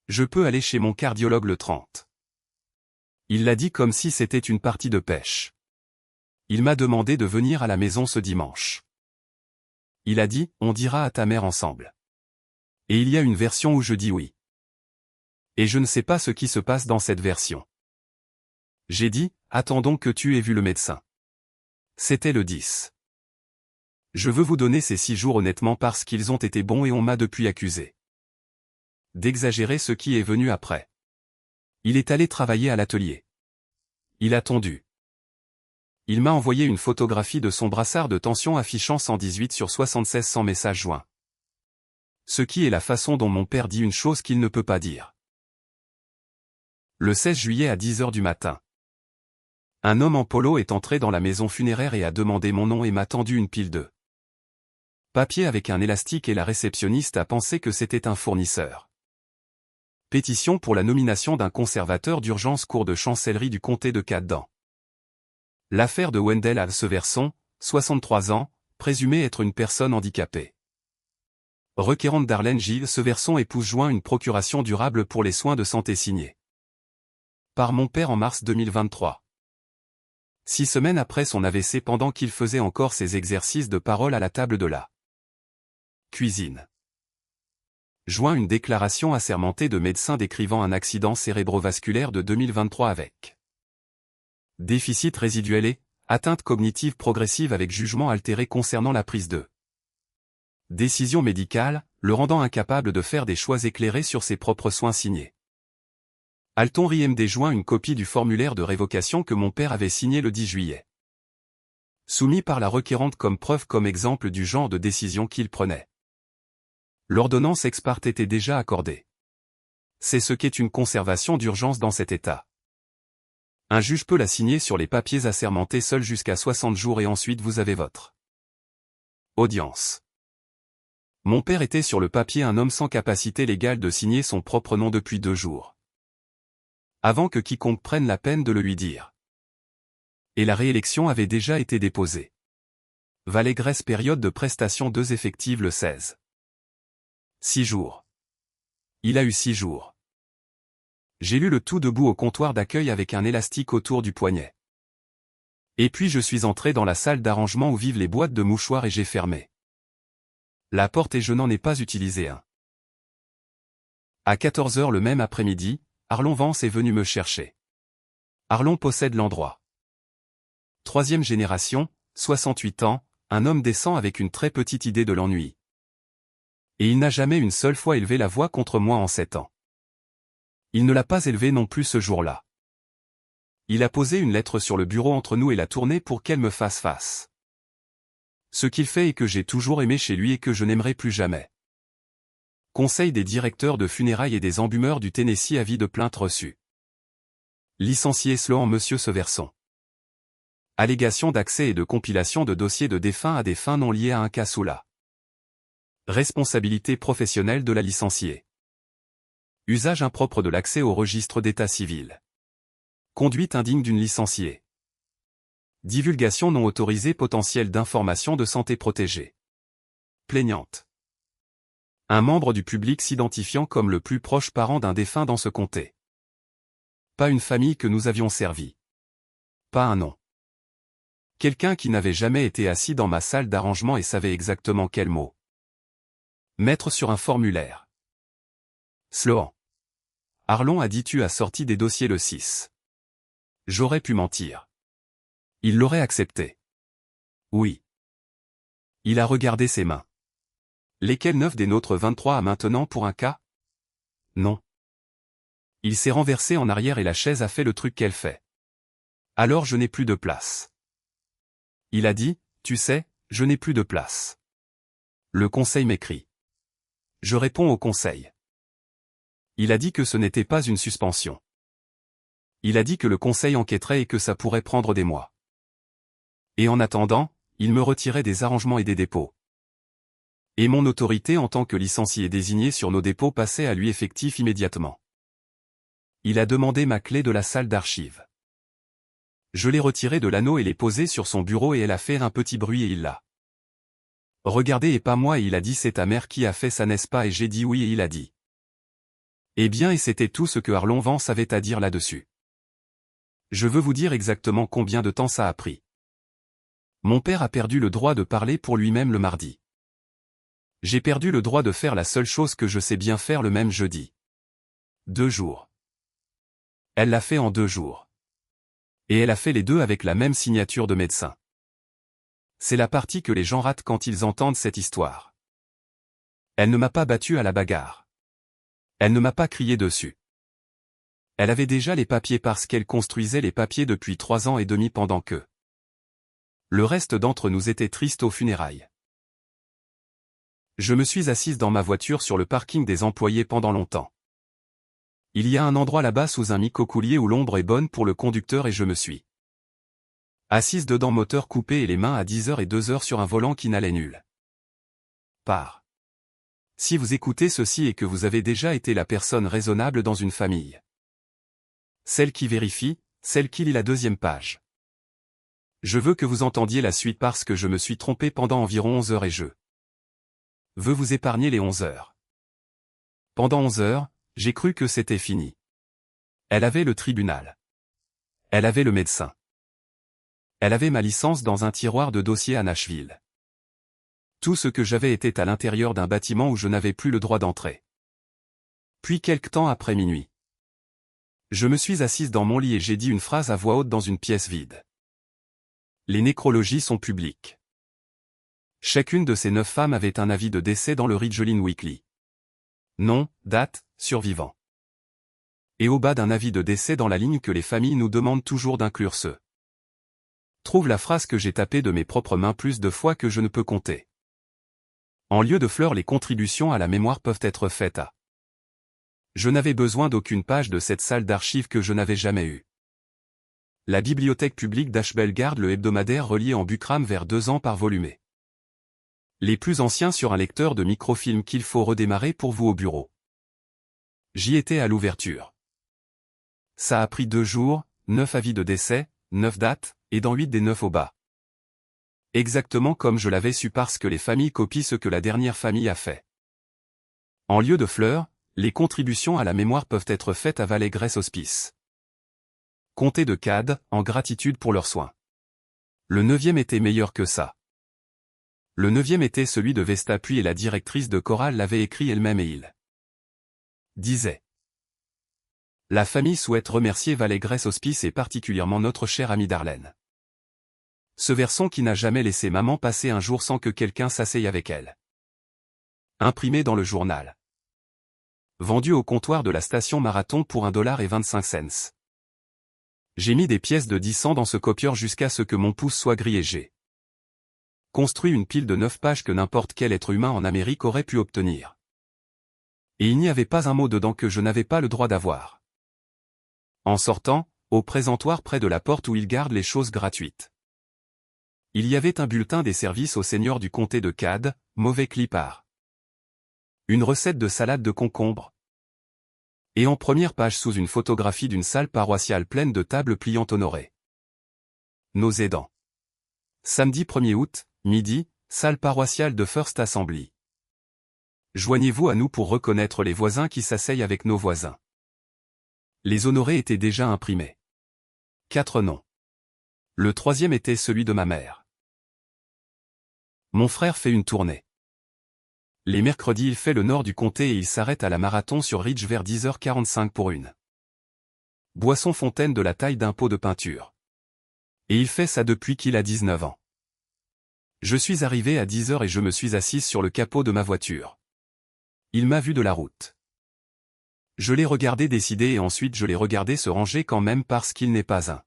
A: Je peux aller chez mon cardiologue le 30. Il l'a dit comme si c'était une partie de pêche. Il m'a demandé de venir à la maison ce dimanche. Il a dit, on dira à ta mère ensemble. Et il y a une version où je dis oui. Et je ne sais pas ce qui se passe dans cette version. J'ai dit, attendons que tu aies vu le médecin. C'était le 10. Je veux vous donner ces 6 jours honnêtement parce qu'ils ont été bons et on m'a depuis accusé d'exagérer ce qui est venu après. Il est allé travailler à l'atelier. Il a tondu. Il m'a envoyé une photographie de son brassard de tension affichant 118 sur 76 sans message joint. Ce qui est la façon dont mon père dit une chose qu'il ne peut pas dire. Le 16 juillet à 10 h du matin. Un homme en polo est entré dans la maison funéraire et a demandé mon nom et m'a tendu une pile de papier avec un élastique et la réceptionniste a pensé que c'était un fournisseur. Pétition pour la nomination d'un conservateur d'urgence cour de chancellerie du comté de Caddan. L'affaire de Wendell Alseverson, 63 ans, présumée être une personne handicapée. Requérante Darlene Gilles Severson épouse joint une procuration durable pour les soins de santé signée par mon père en mars 2023. 6 semaines après son AVC pendant qu'il faisait encore ses exercices de parole à la table de la cuisine. Joint une déclaration assermentée de médecin décrivant un accident cérébrovasculaire de 2023 avec déficit résiduel et atteinte cognitive progressive avec jugement altéré concernant la prise de décision médicale, le rendant incapable de faire des choix éclairés sur ses propres soins signés. Alton RIMD joint une copie du formulaire de révocation que mon père avait signé le 10 juillet. Soumis par la requérante comme preuve comme exemple du genre de décision qu'il prenait. L'ordonnance ex parte était déjà accordée. C'est ce qu'est une conservation d'urgence dans cet état. Un juge peut la signer sur les papiers assermentés seul jusqu'à 60 jours et ensuite vous avez votre audience. Mon père était sur le papier un homme sans capacité légale de signer son propre nom depuis 2 jours. Avant que quiconque prenne la peine de le lui dire. Et la réélection avait déjà été déposée. Valet-Grèce période de prestation 2 effective le 16. 6 jours. Il a eu 6 jours. J'ai lu le tout debout au comptoir d'accueil avec un élastique autour du poignet. Et puis je suis entré dans la salle d'arrangement où vivent les boîtes de mouchoirs et j'ai fermé la porte et je n'en ai pas utilisé un. À 14 h le même après-midi, Arlon Vance est venu me chercher. Arlon possède l'endroit. 3e génération, 68 ans, un homme décent avec une très petite idée de l'ennui. Et il n'a jamais une seule fois élevé la voix contre moi en 7 ans. Il ne l'a pas élevée non plus ce jour-là. Il a posé une lettre sur le bureau entre nous et l'a tournée pour qu'elle me fasse face. Ce qu'il fait et que j'ai toujours aimé chez lui et que je n'aimerai plus jamais. Conseil des directeurs de funérailles et des embumeurs du Tennessee avis de plainte reçue. Licencié Sloan Monsieur Severson. Allégation d'accès et de compilation de dossiers de défunts à des fins non liées à un cas sous la responsabilité professionnelle de la licenciée. Usage impropre de l'accès au registre d'état civil. Conduite indigne d'une licenciée. Divulgation non autorisée potentielle d'informations de santé protégée. Plaignante. Un membre du public s'identifiant comme le plus proche parent d'un défunt dans ce comté. Pas une famille que nous avions servie. Pas un nom. Quelqu'un qui n'avait jamais été assis dans ma salle d'arrangement et savait exactement quel mot mettre sur un formulaire. Sloan. Arlon a dit tu as sorti des dossiers le 6. J'aurais pu mentir. Il l'aurait accepté. Oui. Il a regardé ses mains. Lesquelles 9 des nôtres 23 à maintenant pour un cas? Non. Il s'est renversé en arrière et la chaise a fait le truc qu'elle fait. Alors je n'ai plus de place. Il a dit, tu sais, je n'ai plus de place. Le conseil m'écrit. Je réponds au conseil. Il a dit que ce n'était pas une suspension. Il a dit que le conseil enquêterait et que ça pourrait prendre des mois. Et en attendant, il me retirait des arrangements et des dépôts. Et mon autorité en tant que licencié désigné sur nos dépôts passait à lui effectif immédiatement. Il a demandé ma clé de la salle d'archives. Je l'ai retirée de l'anneau et l'ai posée sur son bureau et elle a fait un petit bruit et il l'a regardé et pas moi et il a dit c'est ta mère qui a fait ça n'est-ce pas et j'ai dit oui et il a dit. Eh bien et c'était tout ce que Arlon Vance avait à dire là-dessus. Je veux vous dire exactement combien de temps ça a pris. Mon père a perdu le droit de parler pour lui-même le mardi. J'ai perdu le droit de faire la seule chose que je sais bien faire le même jeudi. 2 jours. Elle l'a fait en 2 jours. Et elle a fait les deux avec la même signature de médecin. C'est la partie que les gens ratent quand ils entendent cette histoire. Elle ne m'a pas battu à la bagarre. Elle ne m'a pas crié dessus. Elle avait déjà les papiers parce qu'elle construisait les papiers depuis 3 ans et demi pendant que le reste d'entre nous était triste aux funérailles. Je me suis assise dans ma voiture sur le parking des employés pendant longtemps. Il y a un endroit là-bas sous un micocoulier où l'ombre est bonne pour le conducteur et je me suis assise dedans moteur coupé et les mains à 10h et 2h sur un volant qui n'allait nulle part. Si vous écoutez ceci et que vous avez déjà été la personne raisonnable dans une famille. Celle qui vérifie, celle qui lit la 2e page. Je veux que vous entendiez la suite parce que je me suis trompé pendant environ 11 heures et je veux vous épargner les 11 heures. Pendant 11 heures, j'ai cru que c'était fini. Elle avait le tribunal. Elle avait le médecin. Elle avait ma licence dans un tiroir de dossier à Nashville. Tout ce que j'avais était à l'intérieur d'un bâtiment où je n'avais plus le droit d'entrer. Puis quelque temps après minuit. Je me suis assise dans mon lit et j'ai dit une phrase à voix haute dans une pièce vide. Les nécrologies sont publiques. Chacune de ces 9 femmes avait un avis de décès dans le Ridgeline Weekly. Nom, date, survivant. Et au bas d'un avis de décès dans la ligne que les familles nous demandent toujours d'inclure ce. Trouve la phrase que j'ai tapée de mes propres mains plus de fois que je ne peux compter. En lieu de fleurs, les contributions à la mémoire peuvent être faites à. Je n'avais besoin d'aucune page de cette salle d'archives que je n'avais jamais eue. La bibliothèque publique d'Ashbel garde le hebdomadaire relié en bucrame vers 2 ans par volume. Les plus anciens sur un lecteur de microfilm qu'il faut redémarrer pour vous au bureau. J'y étais à l'ouverture. Ça a pris 2 jours, 9 avis de décès, 9 dates, et dans 8 des 9 au bas. Exactement comme je l'avais su parce que les familles copient ce que la dernière famille a fait. En lieu de fleurs, les contributions à la mémoire peuvent être faites à Valley Grace Hospice. Comté de Cad, en gratitude pour leurs soins. Le 9e était meilleur que ça. Le 9e était celui de Vesta puis et la directrice de chorale l'avait écrit elle-même et il disait. La famille souhaite remercier Valley Grace Hospice et particulièrement notre chère amie Darlene. Ce verson qui n'a jamais laissé maman passer un jour sans que quelqu'un s'asseye avec elle. Imprimé dans le journal. Vendu au comptoir de la station Marathon pour $1.25. J'ai mis des pièces de 10 cents dans ce copieur jusqu'à ce que mon pouce soit gris et j'ai construit une pile de 9 pages que n'importe quel être humain en Amérique aurait pu obtenir. Et il n'y avait pas un mot dedans que je n'avais pas le droit d'avoir. En sortant, au présentoir près de la porte où ils gardent les choses gratuites. Il y avait un bulletin des services au seigneur du comté de Cad, mauvais clipart. Une recette de salade de concombre. Et en première page sous une photographie d'une salle paroissiale pleine de tables pliantes honorées. Nos aidants. Samedi 1er août, midi, salle paroissiale de First Assembly. Joignez-vous à nous pour reconnaître les voisins qui s'asseyent avec nos voisins. Les honorés étaient déjà imprimés. 4 noms. Le troisième était celui de ma mère. Mon frère fait une tournée. Les mercredis il fait le nord du comté et il s'arrête à la Marathon sur Ridge vers 10h45 pour une boisson fontaine de la taille d'un pot de peinture. Et il fait ça depuis qu'il a 19 ans. Je suis arrivé à 10h et je me suis assise sur le capot de ma voiture. Il m'a vu de la route. Je l'ai regardé décider et ensuite je l'ai regardé se ranger quand même parce qu'il n'est pas un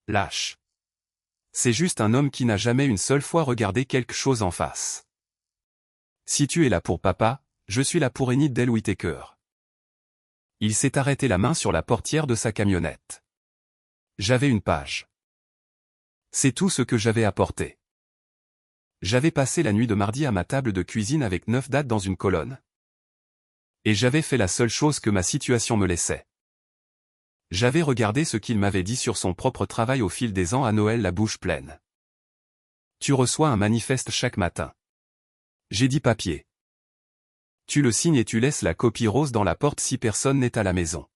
A: lâche. C'est juste un homme qui n'a jamais une seule fois regardé quelque chose en face. Si tu es là pour papa, je suis là pour Enid Del Whittaker. Il s'est arrêté la main sur la portière de sa camionnette. J'avais une page. C'est tout ce que j'avais apporté. J'avais passé la nuit de mardi à ma table de cuisine avec 9 dates dans une colonne. Et j'avais fait la seule chose que ma situation me laissait. J'avais regardé ce qu'il m'avait dit sur son propre travail au fil des ans à Noël la bouche pleine. Tu reçois un manifeste chaque matin. J'ai dit papier. Tu le signes et tu laisses la copie rose dans la porte si personne n'est à la maison.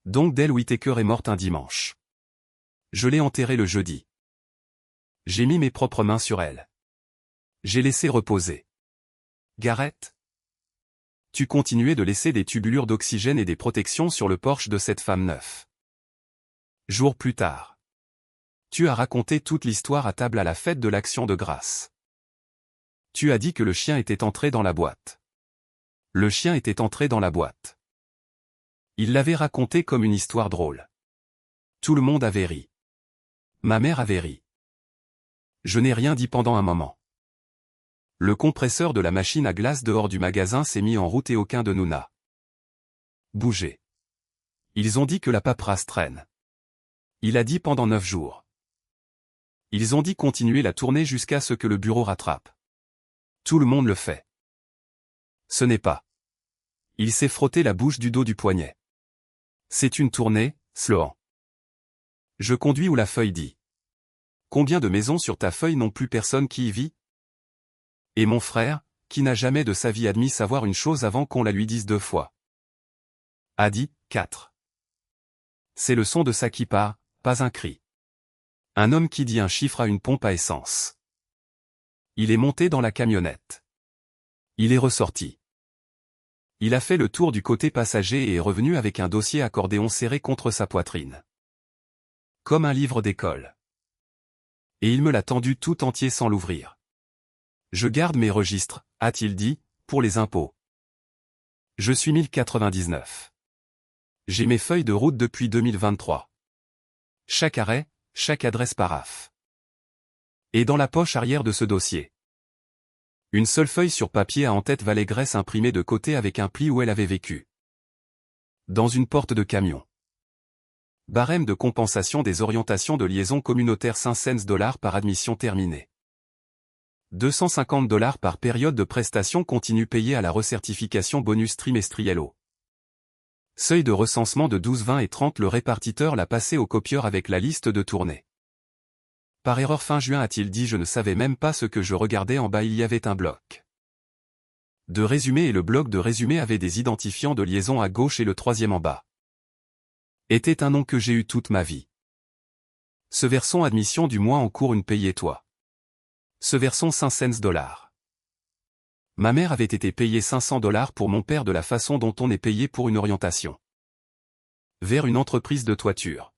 A: Donc Del Whittaker est morte un dimanche. Je l'ai enterrée le jeudi. J'ai mis mes propres mains sur elle. J'ai laissé reposer. Garrett? Tu continuais de laisser des tubulures d'oxygène et des protections sur le porche de cette femme 9 jours plus tard. Tu as raconté toute l'histoire à table à la fête de l'Action de grâce. Tu as dit que le chien était entré dans la boîte. Le chien était entré dans la boîte. Il l'avait raconté comme une histoire drôle. Tout le monde avait ri. Ma mère avait ri. Je n'ai rien dit pendant un moment. Le compresseur de la machine à glace dehors du magasin s'est mis en route et aucun de nous n'a bougé. Ils ont dit que la paperasse traîne. Il a dit pendant 9 jours. Ils ont dit continuer la tournée jusqu'à ce que le bureau rattrape. Tout le monde le fait. Ce n'est pas. Il s'est frotté la bouche du dos du poignet. C'est une tournée, Sloan. Je conduis où la feuille dit. Combien de maisons sur ta feuille n'ont plus personne qui y vit? Et mon frère, qui n'a jamais de sa vie admis savoir une chose avant qu'on la lui dise 2 fois. A dit, 4. C'est le son de ça qui part, pas un cri. Un homme qui dit un chiffre à une pompe à essence. Il est monté dans la camionnette. Il est ressorti. Il a fait le tour du côté passager et est revenu avec un dossier accordéon serré contre sa poitrine. Comme un livre d'école. Et il me l'a tendu tout entier sans l'ouvrir. Je garde mes registres, a-t-il dit, pour les impôts. Je suis 1099. J'ai mes feuilles de route depuis 2023. Chaque arrêt, chaque adresse paraphe. Et dans la poche arrière de ce dossier. Une seule feuille sur papier à en-tête Valet-Grèce imprimée de côté avec un pli où elle avait vécu. Dans une porte de camion. Barème de compensation des orientations de liaison communautaire 5 cents $ par admission terminée. $250 par période de prestation continue payée à la recertification bonus trimestriel au. Seuil de recensement de 12, 20 et 30. Le répartiteur l'a passé au copieur avec la liste de tournée. Par erreur fin juin a-t-il dit je ne savais même pas ce que je regardais en bas il y avait un bloc de résumé et le bloc de résumé avait des identifiants de liaison à gauche et le troisième en bas. Était un nom que j'ai eu toute ma vie. Ce versant admission du mois en cours une payez-toi. Ce versant 5 cents $. Ma mère avait été payée $500 pour mon père de la façon dont on est payé pour une orientation. Vers une entreprise de toiture.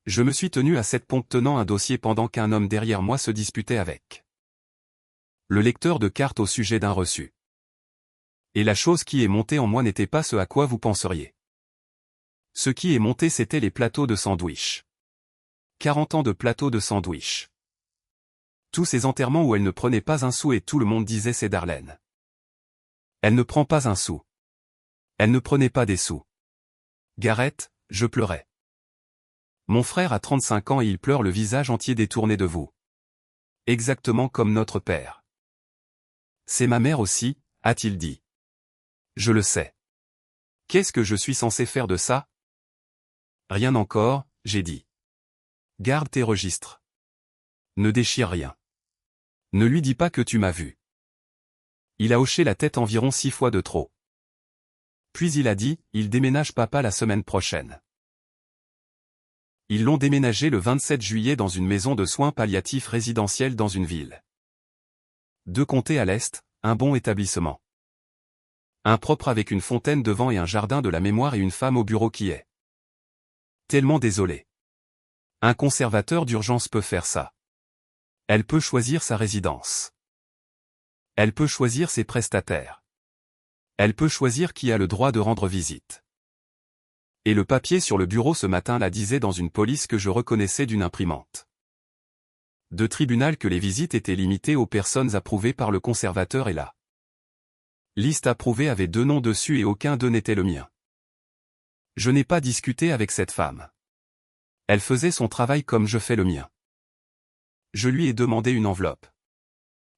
A: Je me suis tenu à cette pompe tenant un dossier pendant qu'un homme derrière moi se disputait avec le lecteur de cartes au sujet d'un reçu. Et la chose qui est montée en moi n'était pas ce à quoi vous penseriez. Ce qui est monté c'était les plateaux de sandwich. 40 ans de plateaux de sandwich. Tous ces enterrements où elle ne prenait pas un sou et tout le monde disait c'est Darlene. Elle ne prend pas un sou. Elle ne prenait pas des sous. Garrett, je pleurais. Mon frère a 35 ans et il pleure le visage entier détourné de vous. Exactement comme notre père. C'est ma mère aussi, a-t-il dit. Je le sais. Qu'est-ce que je suis censé faire de ça? Rien encore, j'ai dit. Garde tes registres. Ne déchire rien. Ne lui dis pas que tu m'as vu. Il a hoché la tête environ 6 fois de trop. Puis il a dit, il déménage papa la semaine prochaine. Ils l'ont déménagé le 27 juillet dans une maison de soins palliatifs résidentielle dans une ville. 2 comtés à l'est, un bon établissement. Un propre avec une fontaine devant et un jardin de la mémoire et une femme au bureau qui est. Tellement désolé. Un conservateur d'urgence peut faire ça. Elle peut choisir sa résidence. Elle peut choisir ses prestataires. Elle peut choisir qui a le droit de rendre visite. Et le papier sur le bureau ce matin la disait dans une police que je reconnaissais d'une imprimante. De tribunal que les visites étaient limitées aux personnes approuvées par le conservateur et la liste approuvée avait 2 noms dessus et aucun d'eux n'était le mien. Je n'ai pas discuté avec cette femme. Elle faisait son travail comme je fais le mien. Je lui ai demandé une enveloppe.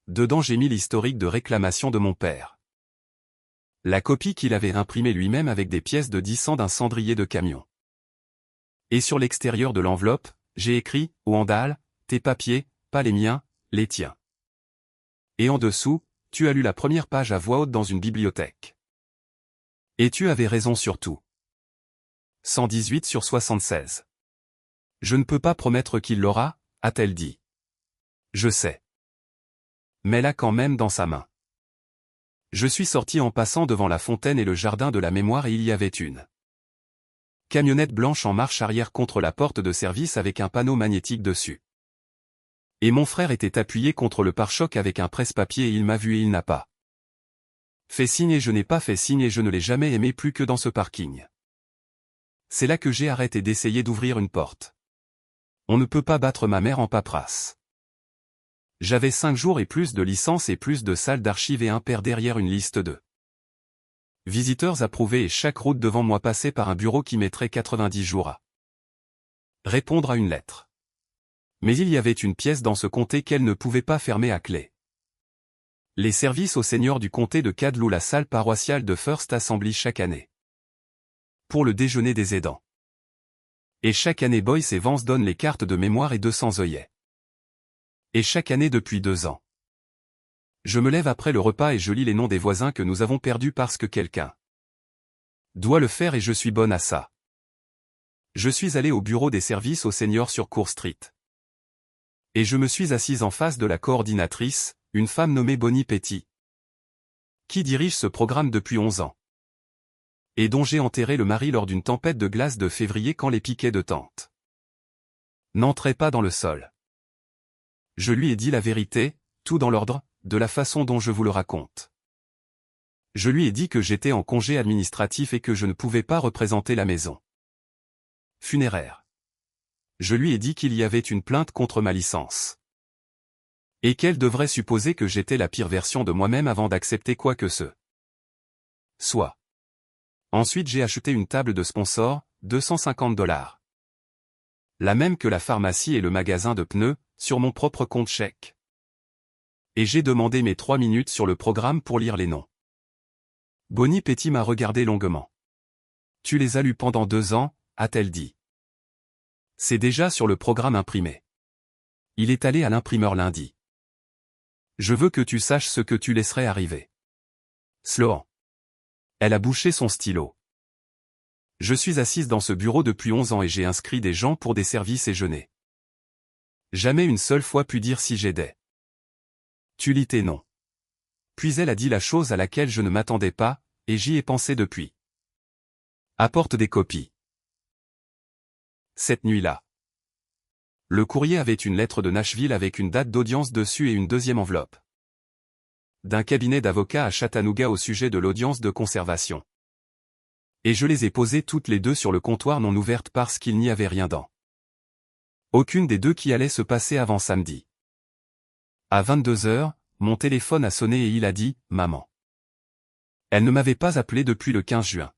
A: Dedans j'ai mis l'historique de réclamation de mon père. La copie qu'il avait imprimée lui-même avec des pièces de 10 cents d'un cendrier de camion. Et sur l'extérieur de l'enveloppe, j'ai écrit, Wandal, tes papiers, pas les miens, les tiens. Et en dessous, tu as lu la première page à voix haute dans une bibliothèque. Et tu avais raison sur tout. 118 sur 76. Je ne peux pas promettre qu'il l'aura, a-t-elle dit. Je sais. Mais l'a quand même dans sa main. Je suis sorti en passant devant la fontaine et le jardin de la mémoire et il y avait une camionnette blanche en marche arrière contre la porte de service avec un panneau magnétique dessus. Et mon frère était appuyé contre le pare-choc avec un presse-papier et il m'a vu et il n'a pas fait signe et je n'ai pas fait signe et je ne l'ai jamais aimé plus que dans ce parking. C'est là que j'ai arrêté d'essayer d'ouvrir une porte. On ne peut pas battre ma mère en paperasse. J'avais 5 jours et plus de licence et plus de salles d'archives et un père derrière une liste de visiteurs approuvés et chaque route devant moi passait par un bureau qui mettrait 90 jours à répondre à une lettre. Mais il y avait une pièce dans ce comté qu'elle ne pouvait pas fermer à clé. Les services au seigneur du comté de Cadlou, la salle paroissiale de First Assembly chaque année. Pour le déjeuner des aidants. Et chaque année Boyce et Vance donnent les cartes de mémoire et 200 œillets. Et chaque année depuis 2 ans. Je me lève après le repas et je lis les noms des voisins que nous avons perdus parce que quelqu'un doit le faire et je suis bonne à ça. Je suis allé au bureau des services au senior sur Court Street. Et je me suis assise en face de la coordinatrice, une femme nommée Bonnie Petty, qui dirige ce programme depuis 11 ans. Et dont j'ai enterré le mari lors d'une tempête de glace de février quand les piquets de tente n'entraient pas dans le sol. Je lui ai dit la vérité, tout dans l'ordre, de la façon dont je vous le raconte. Je lui ai dit que j'étais en congé administratif et que je ne pouvais pas représenter la maison funéraire. Je lui ai dit qu'il y avait une plainte contre ma licence. Et qu'elle devrait supposer que j'étais la pire version de moi-même avant d'accepter quoi que ce soit. Ensuite j'ai acheté une table de sponsor, $250. La même que la pharmacie et le magasin de pneus, sur mon propre compte chèque. Et j'ai demandé mes 3 minutes sur le programme pour lire les noms. Bonnie Petty m'a regardé longuement. Tu les as lus pendant 2 ans, a-t-elle dit. C'est déjà sur le programme imprimé. Il est allé à l'imprimeur lundi. Je veux que tu saches ce que tu laisserais arriver. Sloan. Elle a bouché son stylo. Je suis assise dans ce bureau depuis 11 ans et j'ai inscrit des gens pour des services et je n'ai jamais une seule fois pu dire si j'aidais. Tu lis tes noms. Puis elle a dit la chose à laquelle je ne m'attendais pas, et j'y ai pensé depuis. Apporte des copies. Cette nuit-là. Le courrier avait une lettre de Nashville avec une date d'audience dessus et une deuxième enveloppe. D'un cabinet d'avocats à Chattanooga au sujet de l'audience de conservation. Et je les ai posées toutes les deux sur le comptoir non ouverte parce qu'il n'y avait rien dans aucune des deux qui allait se passer avant samedi. À 22 heures, mon téléphone a sonné et il a dit « Maman ». Elle ne m'avait pas appelé depuis le 15 juin.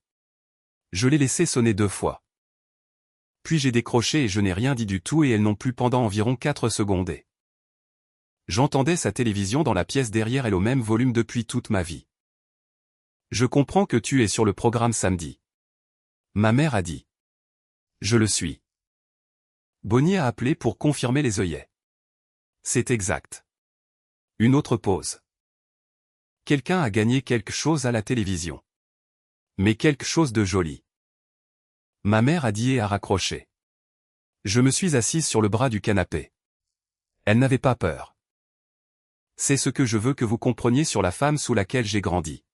A: Je l'ai laissé sonner 2 fois. Puis j'ai décroché et je n'ai rien dit du tout et elle non plus pendant environ 4 secondes et j'entendais sa télévision dans la pièce derrière elle au même volume depuis toute ma vie. Je comprends que tu es sur le programme samedi. Ma mère a dit. Je le suis. Bonnie a appelé pour confirmer les œillets. C'est exact. Une autre pause. quelqu'un a gagné quelque chose à la télévision. Mais quelque chose de joli. Ma mère a dit et a raccroché. Je me suis assise sur le bras du canapé. Elle n'avait pas peur. C'est ce que je veux que vous compreniez sur la femme sous laquelle j'ai grandi.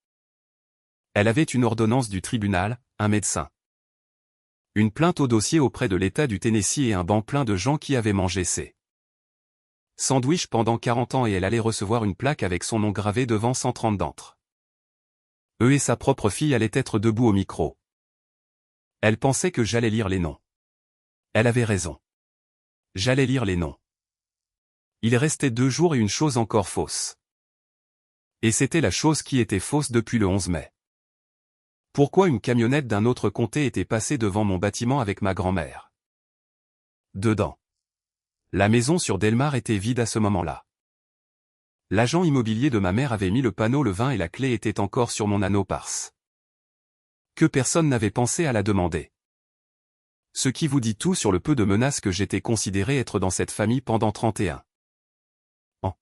A: Elle avait une ordonnance du tribunal, un médecin. Une plainte au dossier auprès de l'État du Tennessee et un banc plein de gens qui avaient mangé ses sandwichs pendant 40 ans et elle allait recevoir une plaque avec son nom gravé devant 130 d'entre eux et sa propre fille allait être debout au micro. Elle pensait que j'allais lire les noms. Elle avait raison. J'allais lire les noms. Il restait 2 jours et une chose encore fausse. Et c'était la chose qui était fausse depuis le 11 mai. Pourquoi une camionnette d'un autre comté était passée devant mon bâtiment avec ma grand-mère dedans? La maison sur Delmar était vide à ce moment-là. L'agent immobilier de ma mère avait mis le panneau le vin et la clé était encore sur mon anneau parce que personne n'avait pensé à la demander. Ce qui vous dit tout sur le peu de menaces que j'étais considéré être dans cette famille pendant 31 ans.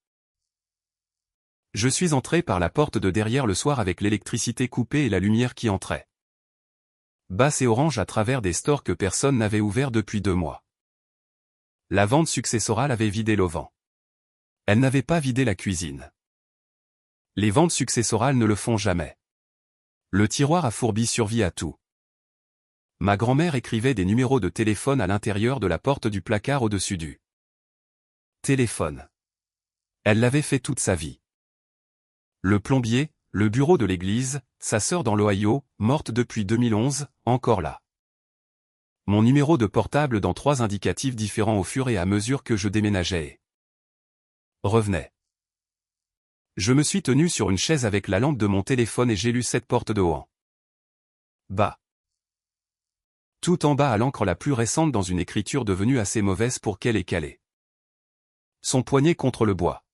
A: Je suis entré par la porte de derrière le soir avec l'électricité coupée et la lumière qui entrait basse et orange à travers des stores que personne n'avait ouverts depuis 2 mois. La vente successorale avait vidé l'auvent. Elle n'avait pas vidé la cuisine. Les ventes successorales ne le font jamais. Le tiroir à fourbi survit à tout. Ma grand-mère écrivait des numéros de téléphone à l'intérieur de la porte du placard au-dessus du téléphone. Elle l'avait fait toute sa vie. Le plombier, le bureau de l'église, sa sœur dans l'Ohio, morte depuis 2011, encore là. Mon numéro de portable dans 3 indicatifs différents au fur et à mesure que je déménageais et revenais. Je me suis tenu sur une chaise avec la lampe de mon téléphone et j'ai lu cette porte de haut en bas. Tout en bas à l'encre la plus récente dans une écriture devenue assez mauvaise pour qu'elle ait calé son poignet contre le bois.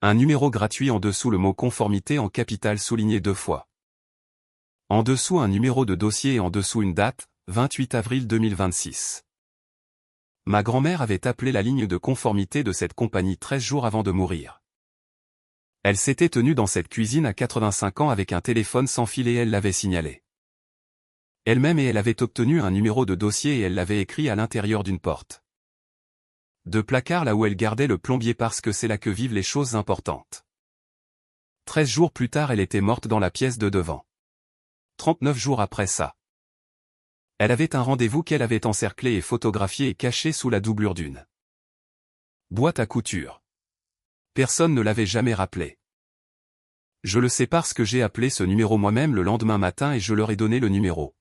A: Un numéro gratuit en dessous le mot conformité en capitale souligné 2 fois. En dessous un numéro de dossier et en dessous une date, 28 avril 2026. Ma grand-mère avait appelé la ligne de conformité de cette compagnie 13 jours avant de mourir. Elle s'était tenue dans cette cuisine à 85 ans avec un téléphone sans fil et elle l'avait signalé. Elle-même et elle avait obtenu un numéro de dossier et elle l'avait écrit à l'intérieur d'une porte de placard là où elle gardait le plombier parce que c'est là que vivent les choses importantes. 13 jours plus tard elle était morte dans la pièce de devant. 39 jours après ça. Elle avait un rendez-vous qu'elle avait encerclé et photographié et caché sous la doublure d'une boîte à couture. Personne ne l'avait jamais rappelé. Je le sais parce que j'ai appelé ce numéro moi-même le lendemain matin et je leur ai donné le numéro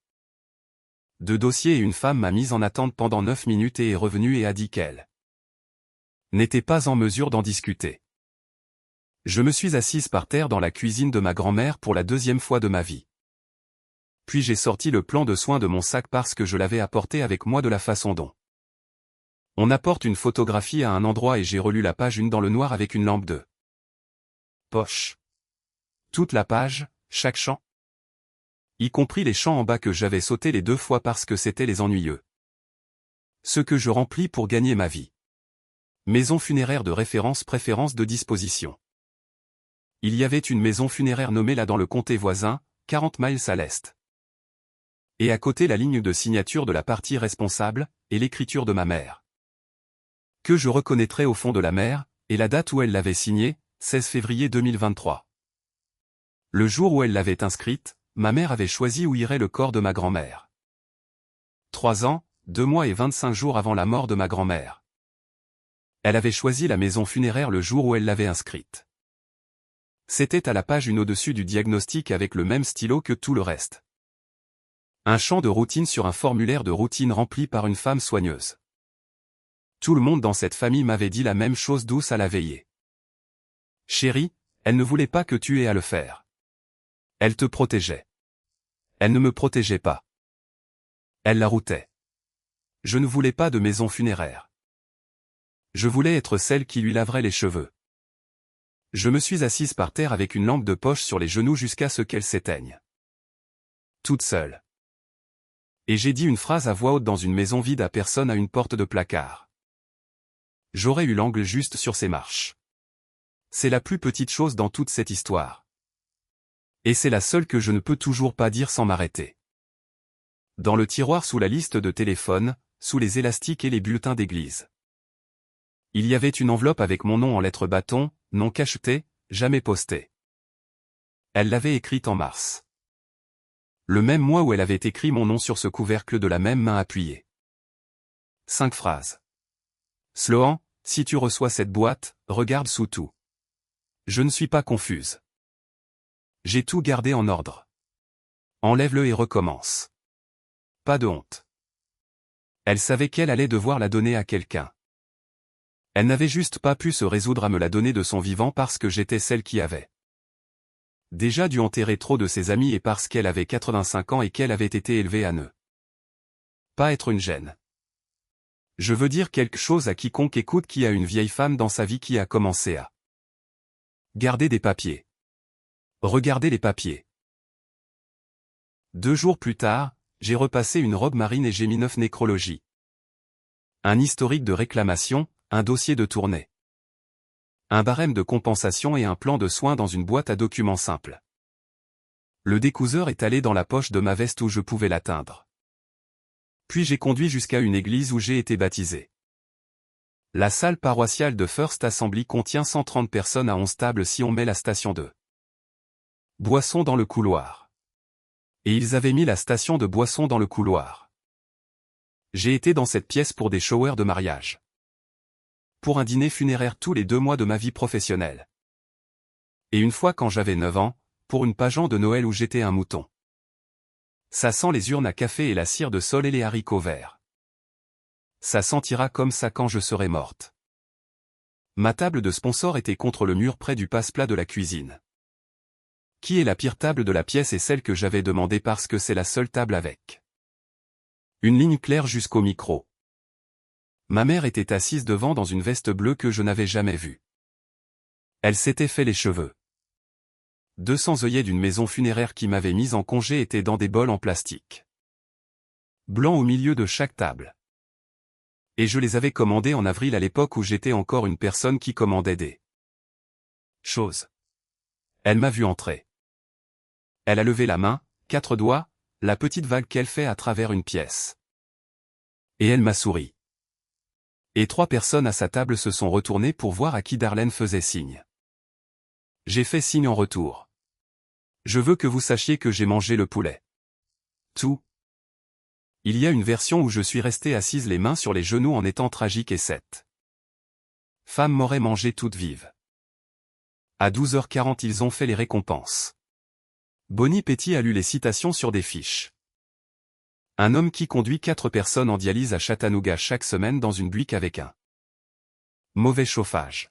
A: de dossier et une femme m'a mise en attente pendant 9 minutes et est revenue et a dit qu'elle n'était pas en mesure d'en discuter. Je me suis assise par terre dans la cuisine de ma grand-mère pour la 2e fois de ma vie. Puis j'ai sorti le plan de soins de mon sac parce que je l'avais apporté avec moi de la façon dont on apporte une photographie à un endroit et j'ai relu la page 1 dans le noir avec une lampe de poche. Toute la page, chaque champ. Y compris les champs en bas que j'avais sautés les 2 fois parce que c'étaient les ennuyeux. Ce que je remplis pour gagner ma vie. Maison funéraire de référence préférence de disposition. Il y avait une maison funéraire nommée là dans le comté voisin, 40 miles à l'est. Et à côté la ligne de signature de la partie responsable, et l'écriture de ma mère. Que je reconnaîtrais au fond de la mer, et la date où elle l'avait signée, 16 février 2023. Le jour où elle l'avait inscrite, ma mère avait choisi où irait le corps de ma grand-mère. 3 ans, 2 mois et 25 jours avant la mort de ma grand-mère. Elle avait choisi la maison funéraire le jour où elle l'avait inscrite. C'était à la page 1 au-dessus du diagnostic avec le même stylo que tout le reste. Un champ de routine sur un formulaire de routine rempli par une femme soigneuse. Tout le monde dans cette famille m'avait dit la même chose douce à la veillée. Chérie, elle ne voulait pas que tu aies à le faire. Elle te protégeait. Elle ne me protégeait pas. Elle la routait. Je ne voulais pas de maison funéraire. Je voulais être celle qui lui laverait les cheveux. Je me suis assise par terre avec une lampe de poche sur les genoux jusqu'à ce qu'elle s'éteigne. Toute seule. Et j'ai dit une phrase à voix haute dans une maison vide à personne à une porte de placard. J'aurais eu l'angle juste sur ces marches. C'est la plus petite chose dans toute cette histoire. Et c'est la seule que je ne peux toujours pas dire sans m'arrêter. Dans le tiroir sous la liste de téléphone, sous les élastiques et les bulletins d'église. Il y avait une enveloppe avec mon nom en lettres bâton, non cacheté, jamais posté. Elle l'avait écrite en mars. Le même mois où elle avait écrit mon nom sur ce couvercle de la même main appuyée. 5 phrases. Sloan, si tu reçois cette boîte, regarde sous tout. Je ne suis pas confuse. J'ai tout gardé en ordre. Enlève-le et recommence. Pas de honte. Elle savait qu'elle allait devoir la donner à quelqu'un. Elle n'avait juste pas pu se résoudre à me la donner de son vivant parce que j'étais celle qui avait déjà dû enterrer trop de ses amis et parce qu'elle avait 85 ans et qu'elle avait été élevée à ne pas être une gêne. Je veux dire quelque chose à quiconque écoute qui a une vieille femme dans sa vie qui a commencé à garder des papiers. Regardez les papiers. 2 jours plus tard, j'ai repassé une robe marine et j'ai mis 9 nécrologies. Un historique de réclamation, un dossier de tournée. Un barème de compensation et un plan de soins dans une boîte à documents simples. Le découseur est allé dans la poche de ma veste où je pouvais l'atteindre. Puis j'ai conduit jusqu'à une église où j'ai été baptisé. La salle paroissiale de First Assembly contient 130 personnes à 11 tables si on met la station de boissons dans le couloir. Et ils avaient mis la station de boissons dans le couloir. J'ai été dans cette pièce pour des showers de mariage. Pour un dîner funéraire tous les 2 mois de ma vie professionnelle. Et une fois quand j'avais 9 ans, pour une pageant de Noël où j'étais un mouton. Ça sent les urnes à café et la cire de sol et les haricots verts. Ça sentira comme ça quand je serai morte. Ma table de sponsor était contre le mur près du passe-plat de la cuisine. Qui est la pire table de la pièce et celle que j'avais demandée parce que c'est la seule table avec une ligne claire jusqu'au micro. Ma mère était assise devant dans une veste bleue que je n'avais jamais vue. Elle s'était fait les cheveux. 200 œillets d'une maison funéraire qui m'avait mise en congé étaient dans des bols en plastique. Blanc au milieu de chaque table. Et je les avais commandés en avril à l'époque où j'étais encore une personne qui commandait des choses. Elle m'a vu entrer. Elle a levé la main, 4 doigts, la petite vague qu'elle fait à travers une pièce. Et elle m'a souri. Et 3 personnes à sa table se sont retournées pour voir à qui Darlene faisait signe. J'ai fait signe en retour. Je veux que vous sachiez que j'ai mangé le poulet. Tout. Il y a une version où je suis restée assise les mains sur les genoux en étant tragique et cette femme m'aurait mangé toute vive. À 12h40 ils ont fait les récompenses. Bonnie Petty a lu les citations sur des fiches. Un homme qui conduit 4 personnes en dialyse à Chattanooga chaque semaine dans une buick avec un mauvais chauffage.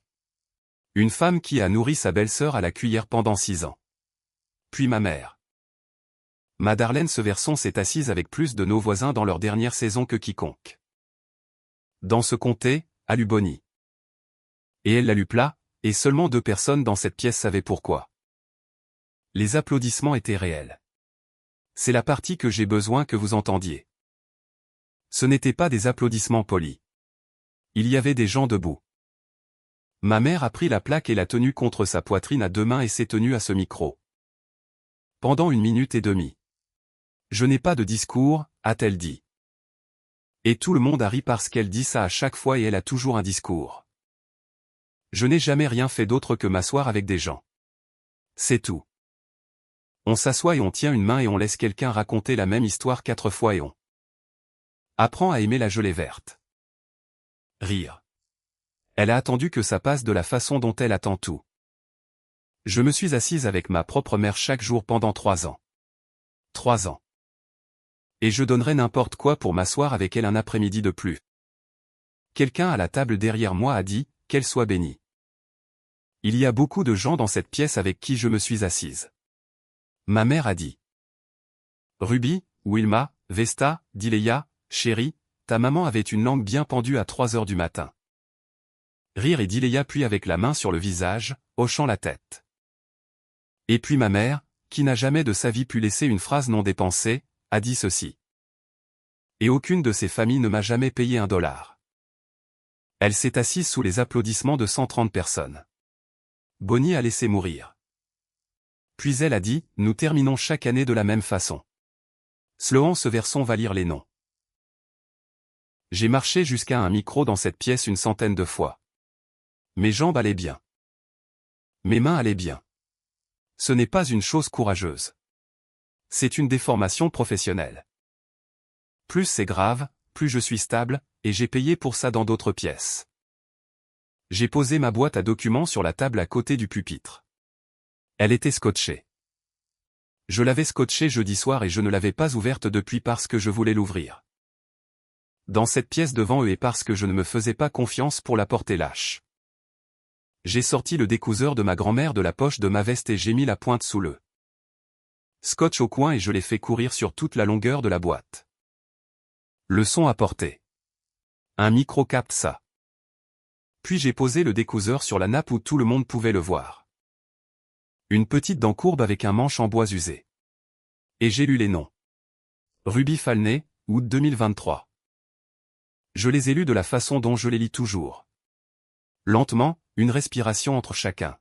A: Une femme qui a nourri sa belle-sœur à la cuillère pendant 6 ans. Puis ma mère. Ma Darlene ce verson s'est assise avec plus de nos voisins dans leur dernière saison que quiconque. Dans ce comté, a lu Bonnie. Et elle l'a lu plat, et seulement 2 personnes dans cette pièce savaient pourquoi. Les applaudissements étaient réels. C'est la partie que j'ai besoin que vous entendiez. Ce n'étaient pas des applaudissements polis. Il y avait des gens debout. Ma mère a pris la plaque et l'a tenue contre sa poitrine à 2 mains et s'est tenue à ce micro. Pendant 1 minute et demie. Je n'ai pas de discours, a-t-elle dit. Et tout le monde a ri parce qu'elle dit ça à chaque fois et elle a toujours un discours. Je n'ai jamais rien fait d'autre que m'asseoir avec des gens. C'est tout. On s'assoit et on tient une main et on laisse quelqu'un raconter la même histoire 4 fois et on apprend à aimer la gelée verte. Rire. Elle a attendu que ça passe de la façon dont elle attend tout. Je me suis assise avec ma propre mère chaque jour pendant 3 ans. 3 ans. Et je donnerais n'importe quoi pour m'asseoir avec elle un après-midi de plus. Quelqu'un à la table derrière moi a dit, qu'elle soit bénie. Il y a beaucoup de gens dans cette pièce avec qui je me suis assise. Ma mère a dit. Ruby, Wilma, Vesta, Dileya, chérie, ta maman avait une langue bien pendue à 3 heures du matin. Rire et Dileya puis avec la main sur le visage, hochant la tête. Et puis ma mère, qui n'a jamais de sa vie pu laisser une phrase non dépensée, a dit ceci. Et aucune de ses familles ne m'a jamais payé $1. Elle s'est assise sous les applaudissements de 130 personnes. Bonnie a laissé mourir. Puis elle a dit, nous terminons chaque année de la même façon. Sloan ce verson va lire les noms. J'ai marché jusqu'à un micro dans cette pièce une centaine de fois. Mes jambes allaient bien. Mes mains allaient bien. Ce n'est pas une chose courageuse. C'est une déformation professionnelle. Plus c'est grave, plus je suis stable, et j'ai payé pour ça dans d'autres pièces. J'ai posé ma boîte à documents sur la table à côté du pupitre. Elle était scotchée. Je l'avais scotchée jeudi soir et je ne l'avais pas ouverte depuis parce que je voulais l'ouvrir. Dans cette pièce devant eux et parce que je ne me faisais pas confiance pour la porter lâche. J'ai sorti le découseur de ma grand-mère de la poche de ma veste et j'ai mis la pointe sous le scotch au coin et je l'ai fait courir sur toute la longueur de la boîte. Le son a porté. Un micro capte ça. Puis j'ai posé le découseur sur la nappe où tout le monde pouvait le voir. Une petite dent courbe avec un manche en bois usé. Et j'ai lu les noms. Ruby Falney, août 2023. Je les ai lus de la façon dont je les lis toujours. Lentement, une respiration entre chacun.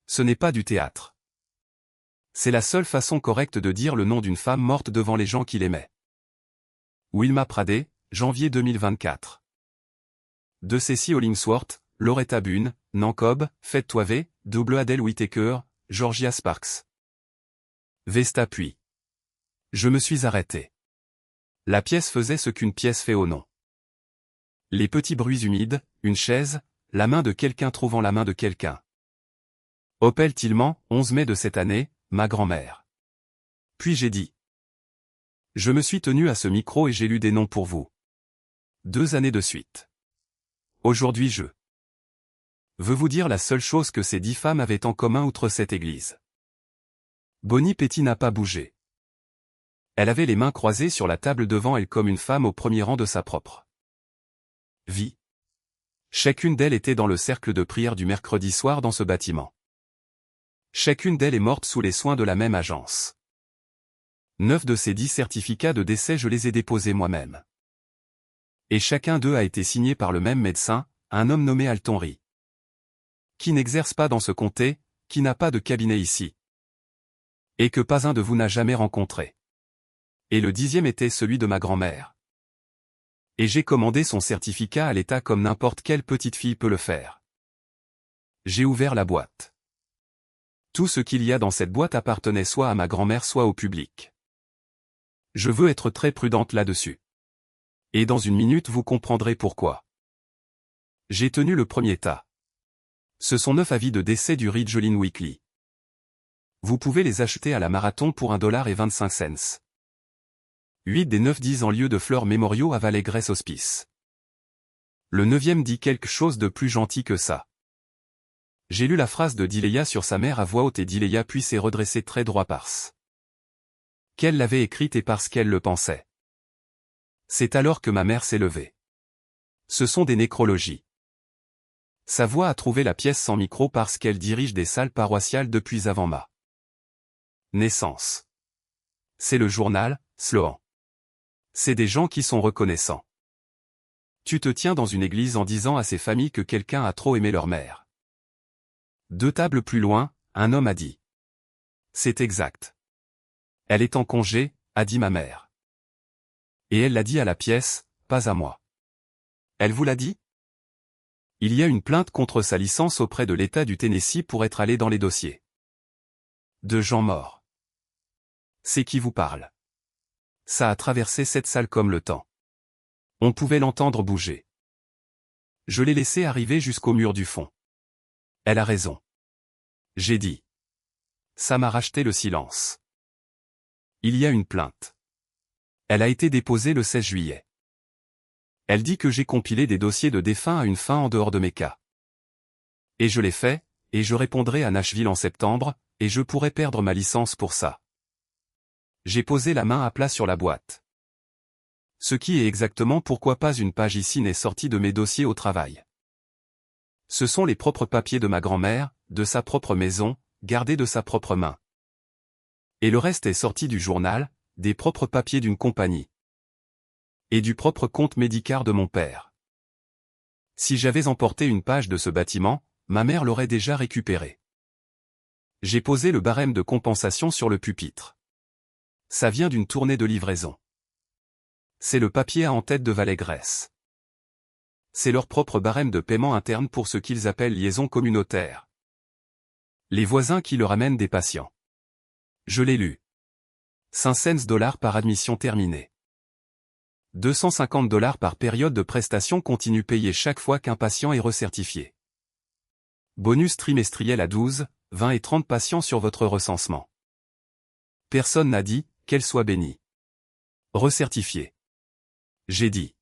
A: Ce n'est pas du théâtre. C'est la seule façon correcte de dire le nom d'une femme morte devant les gens qui l'aimaient. Wilma Pradé, janvier 2024. De Ceci Hollingsworth, Loretta Bunn, Nankob, Fed Toivé, double Adele Whittaker, Georgia Sparks. Vesta Puy. Je me suis arrêté. La pièce faisait ce qu'une pièce fait au nom. Les petits bruits humides, une chaise, la main de quelqu'un trouvant la main de quelqu'un. Opel Tillman, 11 mai de cette année, ma grand-mère. Puis j'ai dit. Je me suis tenu à ce micro et j'ai lu des noms pour vous. 2 années de suite. Aujourd'hui je veux vous dire la seule chose que ces 10 femmes avaient en commun outre cette église. Bonnie Petty n'a pas bougé. Elle avait les mains croisées sur la table devant elle comme une femme au premier rang de sa propre vie. Chacune d'elles était dans le cercle de prière du mercredi soir dans ce bâtiment. Chacune d'elles est morte sous les soins de la même agence. 9 de ces 10 certificats de décès je les ai déposés moi-même. Et chacun d'eux a été signé par le même médecin, un homme nommé Alton Ri. Qui n'exerce pas dans ce comté, qui n'a pas de cabinet ici. Et que pas un de vous n'a jamais rencontré. Et le 10e était celui de ma grand-mère. Et j'ai commandé son certificat à l'État comme n'importe quelle petite fille peut le faire. J'ai ouvert la boîte. Tout ce qu'il y a dans cette boîte appartenait soit à ma grand-mère soit au public. Je veux être très prudente là-dessus. Et dans une minute vous comprendrez pourquoi. J'ai tenu le premier tas. Ce sont 9 avis de décès du Ridgeline Weekly. Vous pouvez les acheter à la Marathon pour $1.25. 8 des 9 disent en lieu de fleurs mémoriaux à Valley Grace Hospice. Le 9e dit quelque chose de plus gentil que ça. J'ai lu la phrase de Dileya sur sa mère à voix haute et Dileya puis s'est redressée très droit parce qu'elle l'avait écrite et parce qu'elle le pensait. C'est alors que ma mère s'est levée. Ce sont des nécrologies. Sa voix a trouvé la pièce sans micro parce qu'elle dirige des salles paroissiales depuis avant ma naissance. C'est le journal, Sloan. C'est des gens qui sont reconnaissants. Tu te tiens dans une église en disant à ces familles que quelqu'un a trop aimé leur mère. 2 tables plus loin, un homme a dit. C'est exact. Elle est en congé, a dit ma mère. Et elle l'a dit à la pièce, pas à moi. Elle vous l'a dit? Il y a une plainte contre sa licence auprès de l'État du Tennessee pour être allé dans les dossiers de gens morts. C'est qui vous parle? Ça a traversé cette salle comme le temps. On pouvait l'entendre bouger. Je l'ai laissé arriver jusqu'au mur du fond. Elle a raison. J'ai dit. Ça m'a racheté le silence. Il y a une plainte. Elle a été déposée le 16 juillet. Elle dit que j'ai compilé des dossiers de défunts à une fin en dehors de mes cas. Et je l'ai fait, et je répondrai à Nashville en septembre, et je pourrais perdre ma licence pour ça. J'ai posé la main à plat sur la boîte. Ce qui est exactement pourquoi pas une page ici n'est sortie de mes dossiers au travail. Ce sont les propres papiers de ma grand-mère, de sa propre maison, gardés de sa propre main. Et le reste est sorti du journal, des propres papiers d'une compagnie. Et du propre compte Médicare de mon père. Si j'avais emporté une page de ce bâtiment, ma mère l'aurait déjà récupéré. J'ai posé le barème de compensation sur le pupitre. Ça vient d'une tournée de livraison. C'est le papier à en tête de Valais-Grèce. C'est leur propre barème de paiement interne pour ce qu'ils appellent liaison communautaire. Les voisins qui leur amènent des patients. Je l'ai lu. 5 cents par admission terminée. 250 $ par période de prestation continue payée chaque fois qu'un patient est recertifié. Bonus trimestriel à 12, 20 et 30 patients sur votre recensement. Personne n'a dit qu'elle soit bénie. Recertifié. J'ai dit.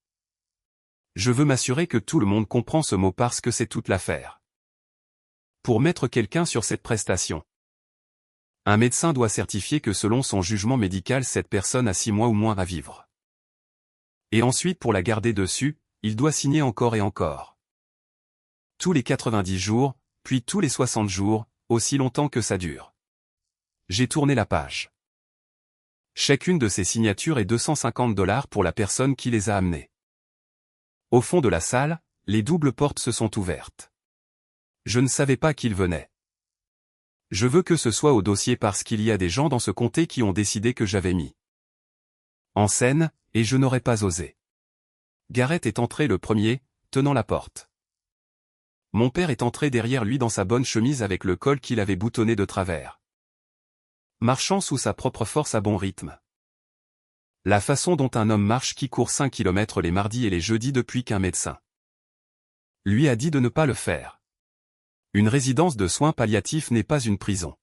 A: Je veux m'assurer que tout le monde comprend ce mot parce que c'est toute l'affaire. Pour mettre quelqu'un sur cette prestation, un médecin doit certifier que selon son jugement médical cette personne a 6 mois ou moins à vivre. Et ensuite pour la garder dessus, il doit signer encore et encore. Tous les 90 jours, puis tous les 60 jours, aussi longtemps que ça dure. J'ai tourné la page. Chacune de ces signatures est 250 $ pour la personne qui les a amenées. Au fond de la salle, les doubles portes se sont ouvertes. Je ne savais pas qu'ils venaient. Je veux que ce soit au dossier parce qu'il y a des gens dans ce comté qui ont décidé que j'avais mis en scène, et je n'aurais pas osé. Garrett est entré le premier, tenant la porte. Mon père est entré derrière lui dans sa bonne chemise avec le col qu'il avait boutonné de travers. Marchant sous sa propre force à bon rythme. La façon dont un homme marche qui court 5 km les mardis et les jeudis depuis qu'un médecin lui a dit de ne pas le faire. Une résidence de soins palliatifs n'est pas une prison.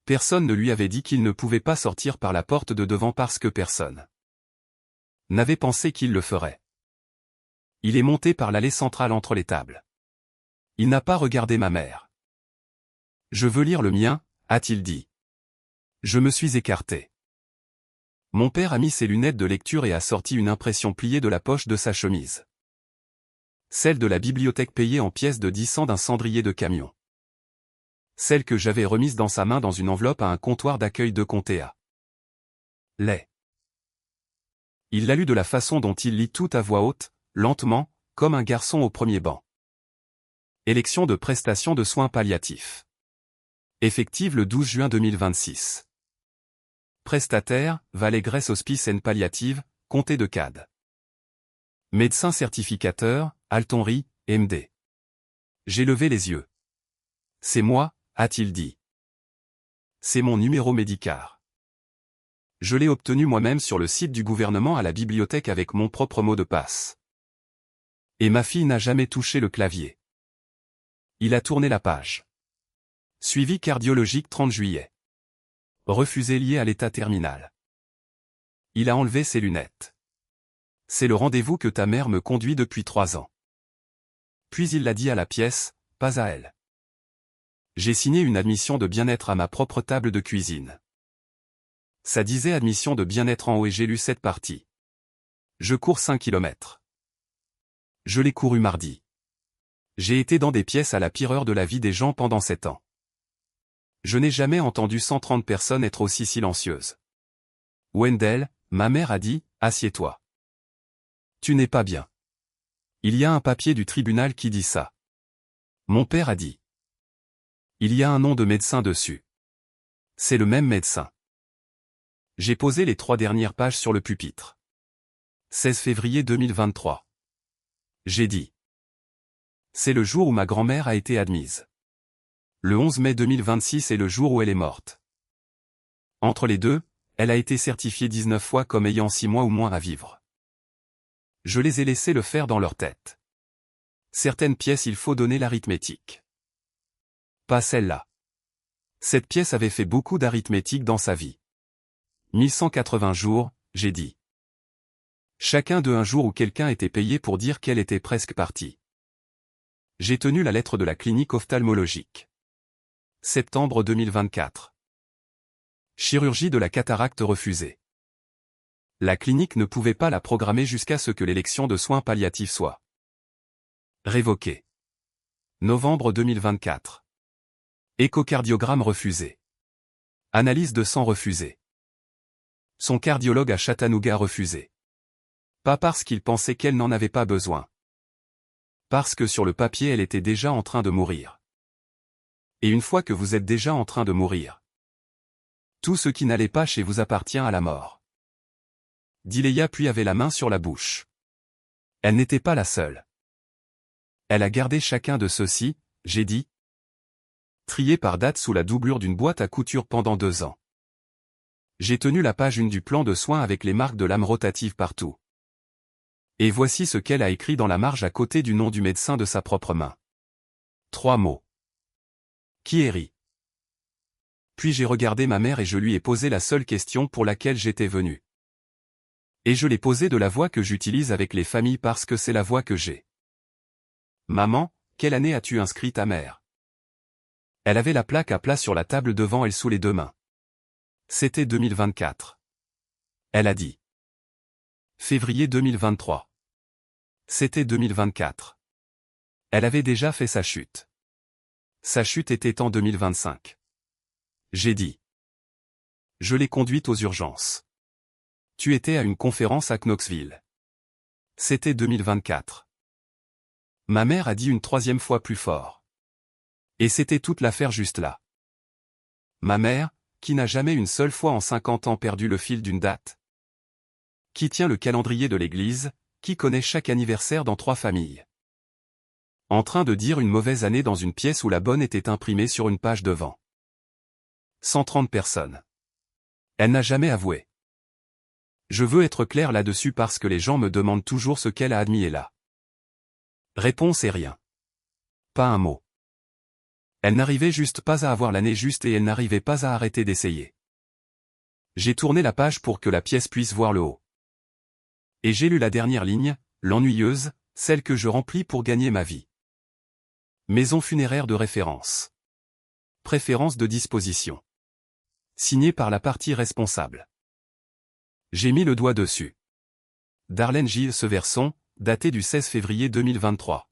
A: Personne ne lui avait dit qu'il ne pouvait pas sortir par la porte de devant parce que personne n'avait pensé qu'il le ferait. Il est monté par l'allée centrale entre les tables. Il n'a pas regardé ma mère. Je veux lire le mien, a-t-il dit. Je me suis écarté. Mon père a mis ses lunettes de lecture et a sorti une impression pliée de la poche de sa chemise. Celle de la bibliothèque payée en pièces de 10 cents d'un cendrier de camion. Celle que j'avais remise dans sa main dans une enveloppe à un comptoir d'accueil de Comtéa. Lait. Il l'a lu de la façon dont il lit tout à voix haute, lentement, comme un garçon au premier banc. Élection de prestation de soins palliatifs. Effective le 12 juin 2026. Prestataire, Valais-Grèce Hospice and Palliative, Comté de Cade. Médecin certificateur, Altonry, MD. J'ai levé les yeux. C'est moi, a-t-il dit. C'est mon numéro Médicard. Je l'ai obtenu moi-même sur le site du gouvernement à la bibliothèque avec mon propre mot de passe. Et ma fille n'a jamais touché le clavier. Il a tourné la page. Suivi cardiologique 30 juillet. Refusé lié à l'état terminal. Il a enlevé ses lunettes. C'est le rendez-vous que ta mère me conduit depuis 3 ans. Puis il l'a dit à la pièce, pas à elle. J'ai signé une admission de bien-être à ma propre table de cuisine. Ça disait admission de bien-être en haut et j'ai lu cette partie. Je cours 5 km. Je l'ai couru mardi. J'ai été dans des pièces à la pire heure de la vie des gens pendant 7 ans. Je n'ai jamais entendu 130 personnes être aussi silencieuses. Wendell, ma mère a dit, assieds-toi. Tu n'es pas bien. Il y a un papier du tribunal qui dit ça. Mon père a dit. Il y a un nom de médecin dessus. C'est le même médecin. J'ai posé les 3 dernières pages sur le pupitre. 16 février 2023. J'ai dit. C'est le jour où ma grand-mère a été admise. Le 11 mai 2026 est le jour où elle est morte. Entre les deux, elle a été certifiée 19 fois comme ayant 6 mois ou moins à vivre. Je les ai laissés le faire dans leur tête. Certaines pièces il faut donner l'arithmétique. Pas celle-là. Cette pièce avait fait beaucoup d'arithmétique dans sa vie. 1180 jours, j'ai dit. Chacun de un jour où quelqu'un était payé pour dire qu'elle était presque partie. J'ai tenu la lettre de la clinique ophtalmologique. Septembre 2024. Chirurgie de la cataracte refusée. La clinique ne pouvait pas la programmer jusqu'à ce que l'élection de soins palliatifs soit révoquée. Novembre 2024. Échocardiogramme refusé. Analyse de sang refusée. Son cardiologue à Chattanooga refusé. Pas parce qu'il pensait qu'elle n'en avait pas besoin. Parce que sur le papier elle était déjà en train de mourir. Et une fois que vous êtes déjà en train de mourir, tout ce qui n'allait pas chez vous appartient à la mort. Dit Leia puis avait la main sur la bouche. Elle n'était pas la seule. Elle a gardé chacun de ceux-ci, j'ai dit. Trié par date sous la doublure d'une boîte à couture pendant 2 ans. J'ai tenu la page 1 du plan de soins avec les marques de lame rotative partout. Et voici ce qu'elle a écrit dans la marge à côté du nom du médecin de sa propre main. 3 mots. Kieri. Puis j'ai regardé ma mère et je lui ai posé la seule question pour laquelle j'étais venu. Et je l'ai posée de la voix que j'utilise avec les familles parce que c'est la voix que j'ai. Maman, quelle année as-tu inscrit ta mère? Elle avait la plaque à plat sur la table devant elle sous les 2 mains. C'était 2024. Elle a dit. Février 2023. C'était 2024. Elle avait déjà fait sa chute. Sa chute était en 2025. J'ai dit. Je l'ai conduite aux urgences. Tu étais à une conférence à Knoxville. C'était 2024. Ma mère a dit une 3e fois plus fort. Et c'était toute l'affaire juste là. Ma mère, qui n'a jamais une seule fois en 50 ans perdu le fil d'une date. Qui tient le calendrier de l'église, qui connaît chaque anniversaire dans 3 familles. En train de dire une mauvaise année dans une pièce où la bonne était imprimée sur une page devant. 130 personnes. Elle n'a jamais avoué. Je veux être clair là-dessus parce que les gens me demandent toujours ce qu'elle a admis et là. Réponse est rien. Pas un mot. Elle n'arrivait juste pas à avoir l'année juste et elle n'arrivait pas à arrêter d'essayer. J'ai tourné la page pour que la pièce puisse voir le haut. Et j'ai lu la dernière ligne, l'ennuyeuse, celle que je remplis pour gagner ma vie. Maison funéraire de référence. Préférence de disposition. Signé par la partie responsable. J'ai mis le doigt dessus. Darlene Gilles Severson, daté du 16 février 2023.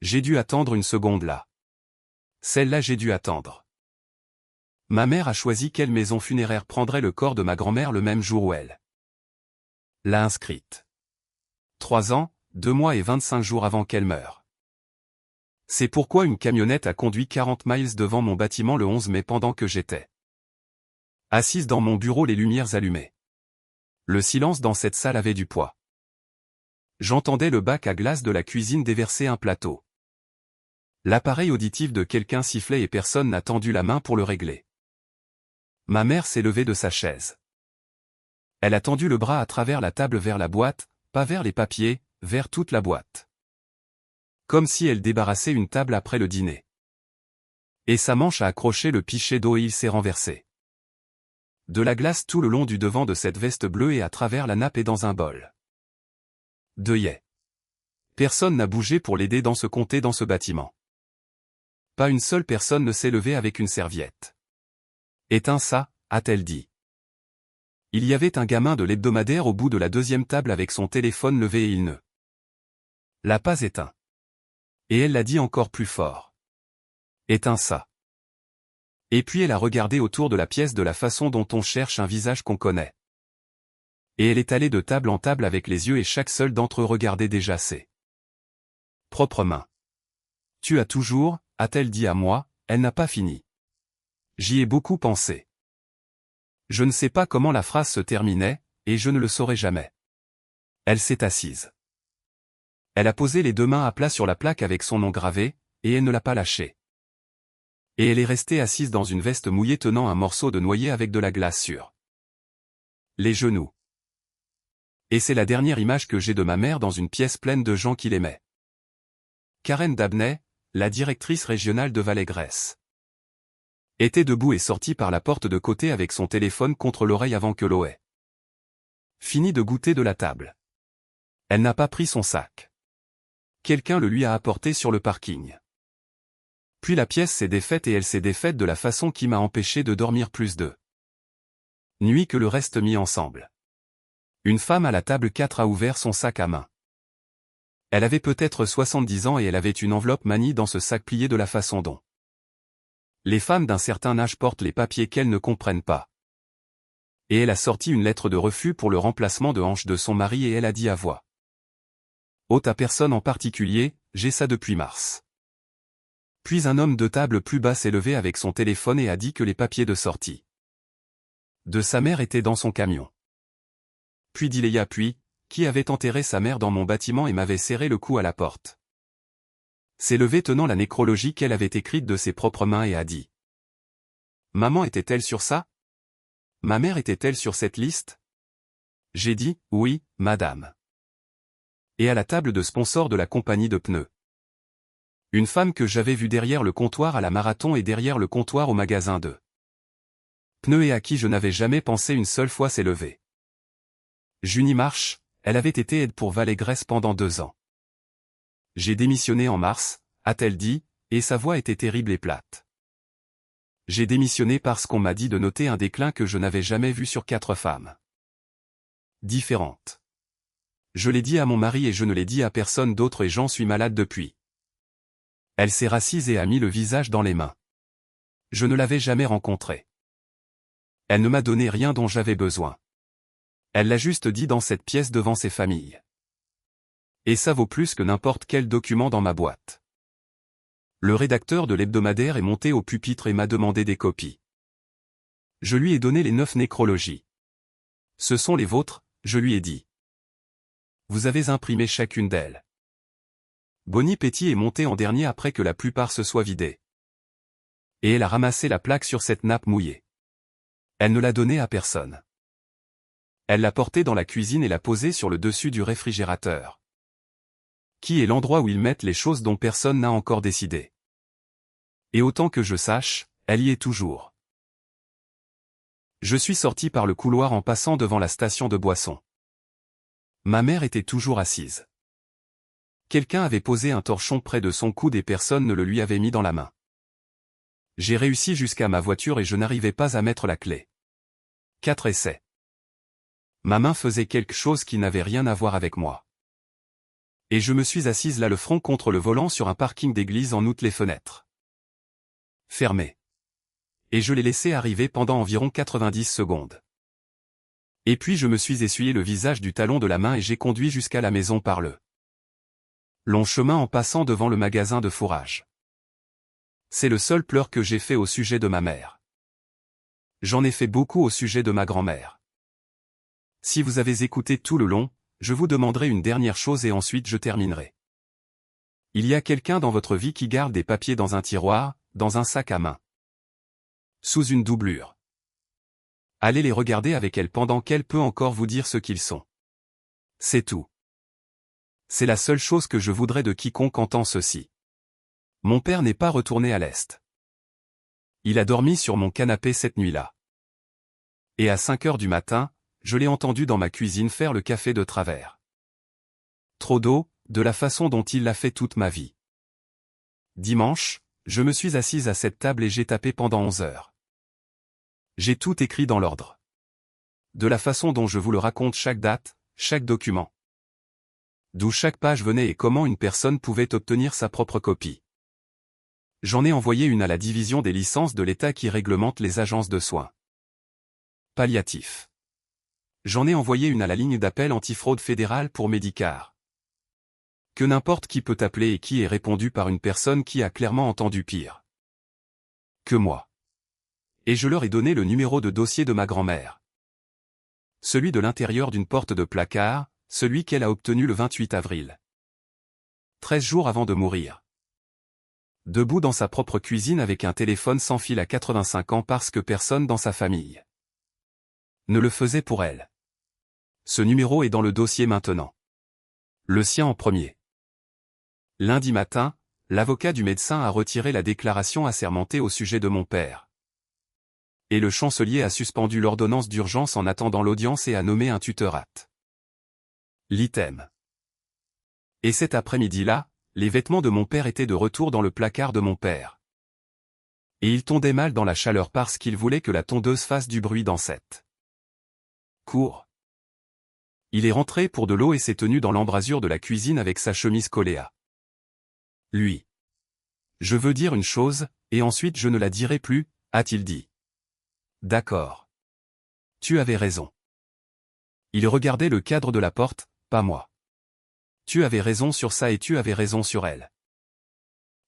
A: J'ai dû attendre une seconde là. Celle-là j'ai dû attendre. Ma mère a choisi quelle maison funéraire prendrait le corps de ma grand-mère le même jour où elle l'a inscrite. 3 ans, 2 mois et 25 jours avant qu'elle meure. C'est pourquoi une camionnette a conduit 40 miles devant mon bâtiment le 11 mai pendant que j'étais assise dans mon bureau les lumières allumées. Le silence dans cette salle avait du poids. J'entendais le bac à glace de la cuisine déverser un plateau. L'appareil auditif de quelqu'un sifflait et personne n'a tendu la main pour le régler. Ma mère s'est levée de sa chaise. Elle a tendu le bras à travers la table vers la boîte, pas vers les papiers, vers toute la boîte. Comme si elle débarrassait une table après le dîner. Et sa manche a accroché le pichet d'eau et il s'est renversé. De la glace tout le long du devant de cette veste bleue et à travers la nappe et dans un bol. Deuillet. Personne n'a bougé pour l'aider dans ce comté dans ce bâtiment. Pas une seule personne ne s'est levée avec une serviette. Éteins ça, a-t-elle dit. Il y avait un gamin de l'hebdomadaire au bout de la 2e table avec son téléphone levé et il ne l'a pas éteint. Et elle l'a dit encore plus fort. Éteins ça. Et puis elle a regardé autour de la pièce de la façon dont on cherche un visage qu'on connaît. Et elle est allée de table en table avec les yeux et chaque seul d'entre eux regardait déjà ses propres mains. Tu as toujours, a-t-elle dit à moi, elle n'a pas fini. J'y ai beaucoup pensé. Je ne sais pas comment la phrase se terminait, et je ne le saurai jamais. Elle s'est assise. Elle a posé les 2 mains à plat sur la plaque avec son nom gravé, et elle ne l'a pas lâché. Et elle est restée assise dans une veste mouillée tenant un morceau de noyer avec de la glace sur les genoux. Et c'est la dernière image que j'ai de ma mère dans une pièce pleine de gens qui l'aimaient. Karen Dabney, la directrice régionale de Valley-Grèce, était debout et sortie par la porte de côté avec son téléphone contre l'oreille avant que l'eau ait fini de goûter de la table. Elle n'a pas pris son sac. Quelqu'un le lui a apporté sur le parking. Puis la pièce s'est défaite et elle s'est défaite de la façon qui m'a empêché de dormir plus de nuit que le reste mis ensemble. Une femme à la table 4 a ouvert son sac à main. Elle avait peut-être 70 ans et elle avait une enveloppe manie dans ce sac plié de la façon dont les femmes d'un certain âge portent les papiers qu'elles ne comprennent pas. Et elle a sorti une lettre de refus pour le remplacement de hanche de son mari et elle a dit à voix Hôte à personne en particulier, j'ai ça depuis mars. Puis un homme de table plus bas s'est levé avec son téléphone et a dit que les papiers de sortie de sa mère étaient dans son camion. Puis dit Léa qui avait enterré sa mère dans mon bâtiment et m'avait serré le cou à la porte. S'est levé tenant la nécrologie qu'elle avait écrite de ses propres mains et a dit. Maman était-elle sur ça? Ma mère était-elle sur cette liste? J'ai dit, oui, madame. Et à la table de sponsor de la compagnie de pneus. Une femme que j'avais vue derrière le comptoir à la marathon et derrière le comptoir au magasin de pneus et à qui je n'avais jamais pensé une seule fois s'est levée. Junie Marche, elle avait été aide pour Valet-Grèce pendant 2 ans. J'ai démissionné en mars, a-t-elle dit, et sa voix était terrible et plate. J'ai démissionné parce qu'on m'a dit de noter un déclin que je n'avais jamais vu sur 4 femmes différentes. Je l'ai dit à mon mari et je ne l'ai dit à personne d'autre et j'en suis malade depuis. Elle s'est rassise et a mis le visage dans les mains. Je ne l'avais jamais rencontrée. Elle ne m'a donné rien dont j'avais besoin. Elle l'a juste dit dans cette pièce devant ses familles. Et ça vaut plus que n'importe quel document dans ma boîte. Le rédacteur de l'hebdomadaire est monté au pupitre et m'a demandé des copies. Je lui ai donné les 9 nécrologies. Ce sont les vôtres, je lui ai dit. Vous avez imprimé chacune d'elles. Bonnie Petit est montée en dernier après que la plupart se soient vidés. Et elle a ramassé la plaque sur cette nappe mouillée. Elle ne l'a donnée à personne. Elle l'a portée dans la cuisine et l'a posée sur le dessus du réfrigérateur. Qui est l'endroit où ils mettent les choses dont personne n'a encore décidé. Et autant que je sache, elle y est toujours. Je suis sorti par le couloir en passant devant la station de boissons. Ma mère était toujours assise. Quelqu'un avait posé un torchon près de son coude et personne ne le lui avait mis dans la main. J'ai réussi jusqu'à ma voiture et je n'arrivais pas à mettre la clé. 4 essais. Ma main faisait quelque chose qui n'avait rien à voir avec moi. Et je me suis assise là le front contre le volant sur un parking d'église en août les fenêtres fermées. Et je l'ai laissé arriver pendant environ 90 secondes. Et puis je me suis essuyé le visage du talon de la main et j'ai conduit jusqu'à la maison par le long chemin en passant devant le magasin de fourrage. C'est le seul pleur que j'ai fait au sujet de ma mère. J'en ai fait beaucoup au sujet de ma grand-mère. Si vous avez écouté tout le long, je vous demanderai une dernière chose et ensuite je terminerai. Il y a quelqu'un dans votre vie qui garde des papiers dans un tiroir, dans un sac à main. Sous une doublure. Allez les regarder avec elle pendant qu'elle peut encore vous dire ce qu'ils sont. C'est tout. C'est la seule chose que je voudrais de quiconque entend ceci. Mon père n'est pas retourné à l'Est. Il a dormi sur mon canapé cette nuit-là. Et à 5 heures du matin, je l'ai entendu dans ma cuisine faire le café de travers. Trop d'eau, de la façon dont il l'a fait toute ma vie. Dimanche, je me suis assise à cette table et j'ai tapé pendant 11 heures. J'ai tout écrit dans l'ordre. De la façon dont je vous le raconte chaque date, chaque document. D'où chaque page venait et comment une personne pouvait obtenir sa propre copie. J'en ai envoyé une à la division des licences de l'État qui réglemente les agences de soins palliatifs. J'en ai envoyé une à la ligne d'appel antifraude fédérale pour Medicare. Que n'importe qui peut appeler et qui est répondu par une personne qui a clairement entendu pire que moi. Et je leur ai donné le numéro de dossier de ma grand-mère. Celui de l'intérieur d'une porte de placard, celui qu'elle a obtenu le 28 avril. 13 jours avant de mourir. Debout dans sa propre cuisine avec un téléphone sans fil à 85 ans parce que personne dans sa famille ne le faisait pour elle. Ce numéro est dans le dossier maintenant. Le sien en premier. Lundi matin, l'avocat du médecin a retiré la déclaration assermentée au sujet de mon père. Et le chancelier a suspendu l'ordonnance d'urgence en attendant l'audience et a nommé un tutorat. L'item. Et cet après-midi-là, les vêtements de mon père étaient de retour dans le placard de mon père. Et il tondait mal dans la chaleur parce qu'il voulait que la tondeuse fasse du bruit dans cette cour. Il est rentré pour de l'eau et s'est tenu dans l'embrasure de la cuisine avec sa chemise collée à lui. Je veux dire une chose, et ensuite je ne la dirai plus, a-t-il dit. D'accord. Tu avais raison. Il regardait le cadre de la porte, pas moi. Tu avais raison sur ça et tu avais raison sur elle.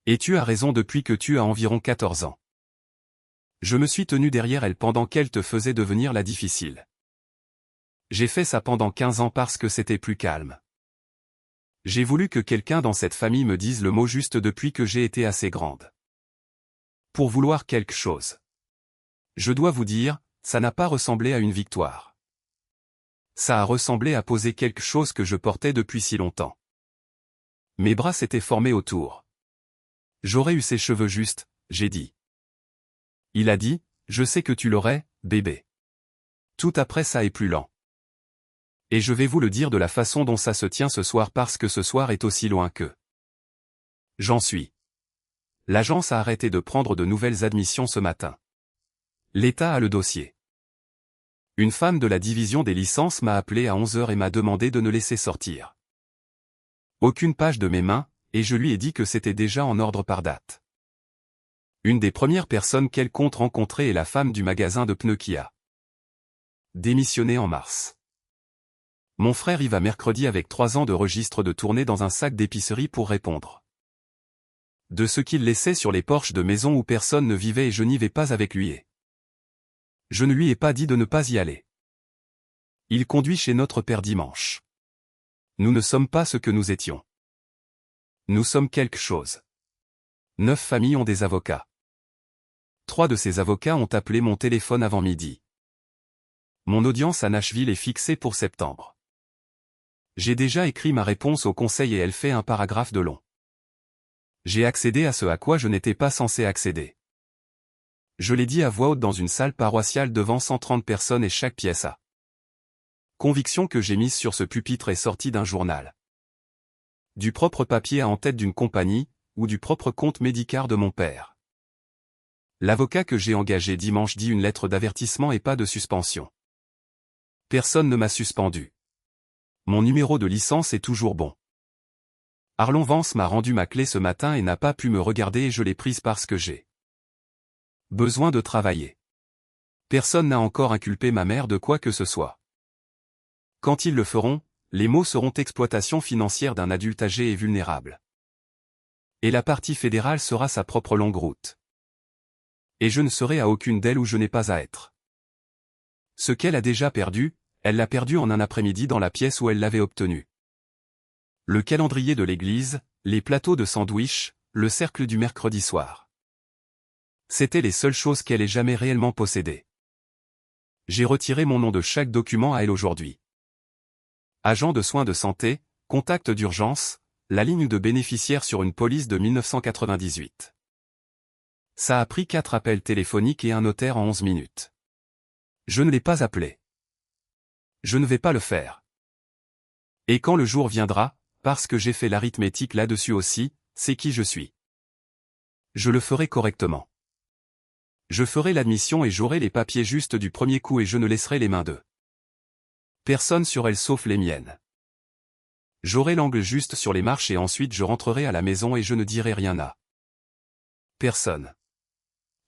A: Et tu as raison depuis que tu as environ 14 ans. Je me suis tenu derrière elle pendant qu'elle te faisait devenir la difficile. J'ai fait ça pendant 15 ans parce que c'était plus calme. J'ai voulu que quelqu'un dans cette famille me dise le mot juste depuis que j'ai été assez grande. Pour vouloir quelque chose. Je dois vous dire, ça n'a pas ressemblé à une victoire. Ça a ressemblé à poser quelque chose que je portais depuis si longtemps. Mes bras s'étaient formés autour. J'aurais eu ses cheveux justes, j'ai dit. Il a dit, je sais que tu l'aurais, bébé. Tout après ça est plus lent. Et je vais vous le dire de la façon dont ça se tient ce soir parce que ce soir est aussi loin que. J'en suis. L'agence a arrêté de prendre de nouvelles admissions ce matin. L'État a le dossier. Une femme de la division des licences m'a appelé à 11 h et m'a demandé de ne laisser sortir aucune page de mes mains, et je lui ai dit que c'était déjà en ordre par date. Une des premières personnes qu'elle compte rencontrer est la femme du magasin de pneus qui a démissionné en mars. Mon frère y va mercredi avec 3 ans de registre de tournée dans un sac d'épicerie pour répondre de ce qu'il laissait sur les porches de maisons où personne ne vivait et je n'y vais pas avec lui et je ne lui ai pas dit de ne pas y aller. Il conduit chez notre père dimanche. Nous ne sommes pas ce que nous étions. Nous sommes quelque chose. 9 familles ont des avocats. 3 de ces avocats ont appelé mon téléphone avant midi. Mon audience à Nashville est fixée pour septembre. J'ai déjà écrit ma réponse au conseil et elle fait un paragraphe de long. J'ai accédé à ce à quoi je n'étais pas censé accéder. Je l'ai dit à voix haute dans une salle paroissiale devant 130 personnes et chaque pièce a conviction que j'ai mise sur ce pupitre est sortie d'un journal. Du propre papier à en tête d'une compagnie, ou du propre compte médical de mon père. L'avocat que j'ai engagé dimanche dit une lettre d'avertissement et pas de suspension. Personne ne m'a suspendu. Mon numéro de licence est toujours bon. Arlon Vance m'a rendu ma clé ce matin et n'a pas pu me regarder et je l'ai prise parce que j'ai besoin de travailler. Personne n'a encore inculpé ma mère de quoi que ce soit. Quand ils le feront, les mots seront exploitation financière d'un adulte âgé et vulnérable. Et la partie fédérale sera sa propre longue route. Et je ne serai à aucune d'elles où je n'ai pas à être. Ce qu'elle a déjà perdu, elle l'a perdu en un après-midi dans la pièce où elle l'avait obtenu. Le calendrier de l'église, les plateaux de sandwich, le cercle du mercredi soir. C'étaient les seules choses qu'elle ait jamais réellement possédées. J'ai retiré mon nom de chaque document à elle aujourd'hui. Agent de soins de santé, contact d'urgence, la ligne de bénéficiaire sur une police de 1998. Ça a pris 4 appels téléphoniques et un notaire en 11 minutes. Je ne l'ai pas appelé. Je ne vais pas le faire. Et quand le jour viendra, parce que j'ai fait l'arithmétique là-dessus aussi, c'est qui je suis. Je le ferai correctement. Je ferai l'admission et j'aurai les papiers justes du premier coup et je ne laisserai les mains d'eux. Personne sur elle sauf les miennes. J'aurai l'angle juste sur les marches et ensuite je rentrerai à la maison et je ne dirai rien à personne.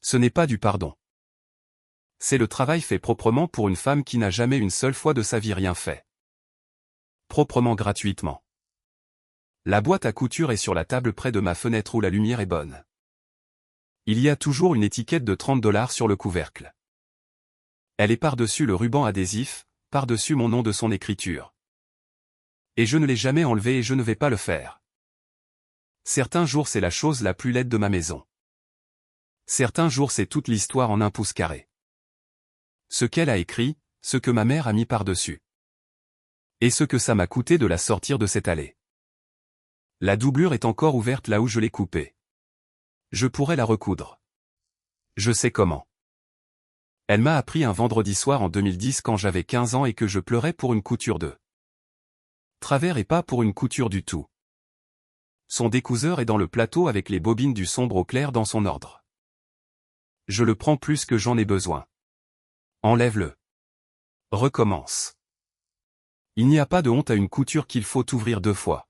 A: Ce n'est pas du pardon. C'est le travail fait proprement pour une femme qui n'a jamais une seule fois de sa vie rien fait. Proprement gratuitement. La boîte à couture est sur la table près de ma fenêtre où la lumière est bonne. Il y a toujours une étiquette de 30 $ sur le couvercle. Elle est par-dessus le ruban adhésif, par-dessus mon nom de son écriture. Et je ne l'ai jamais enlevé et je ne vais pas le faire. Certains jours c'est la chose la plus laide de ma maison. Certains jours c'est toute l'histoire en 1 pouce carré. Ce qu'elle a écrit, ce que ma mère a mis par-dessus. Et ce que ça m'a coûté de la sortir de cette allée. La doublure est encore ouverte là où je l'ai coupée. Je pourrais la recoudre. Je sais comment. Elle m'a appris un vendredi soir en 2010 quand j'avais 15 ans et que je pleurais pour une couture de travers et pas pour une couture du tout. Son découseur est dans le plateau avec les bobines du sombre au clair dans son ordre. Je le prends plus que j'en ai besoin. Enlève-le. Recommence. Il n'y a pas de honte à une couture qu'il faut ouvrir 2 fois.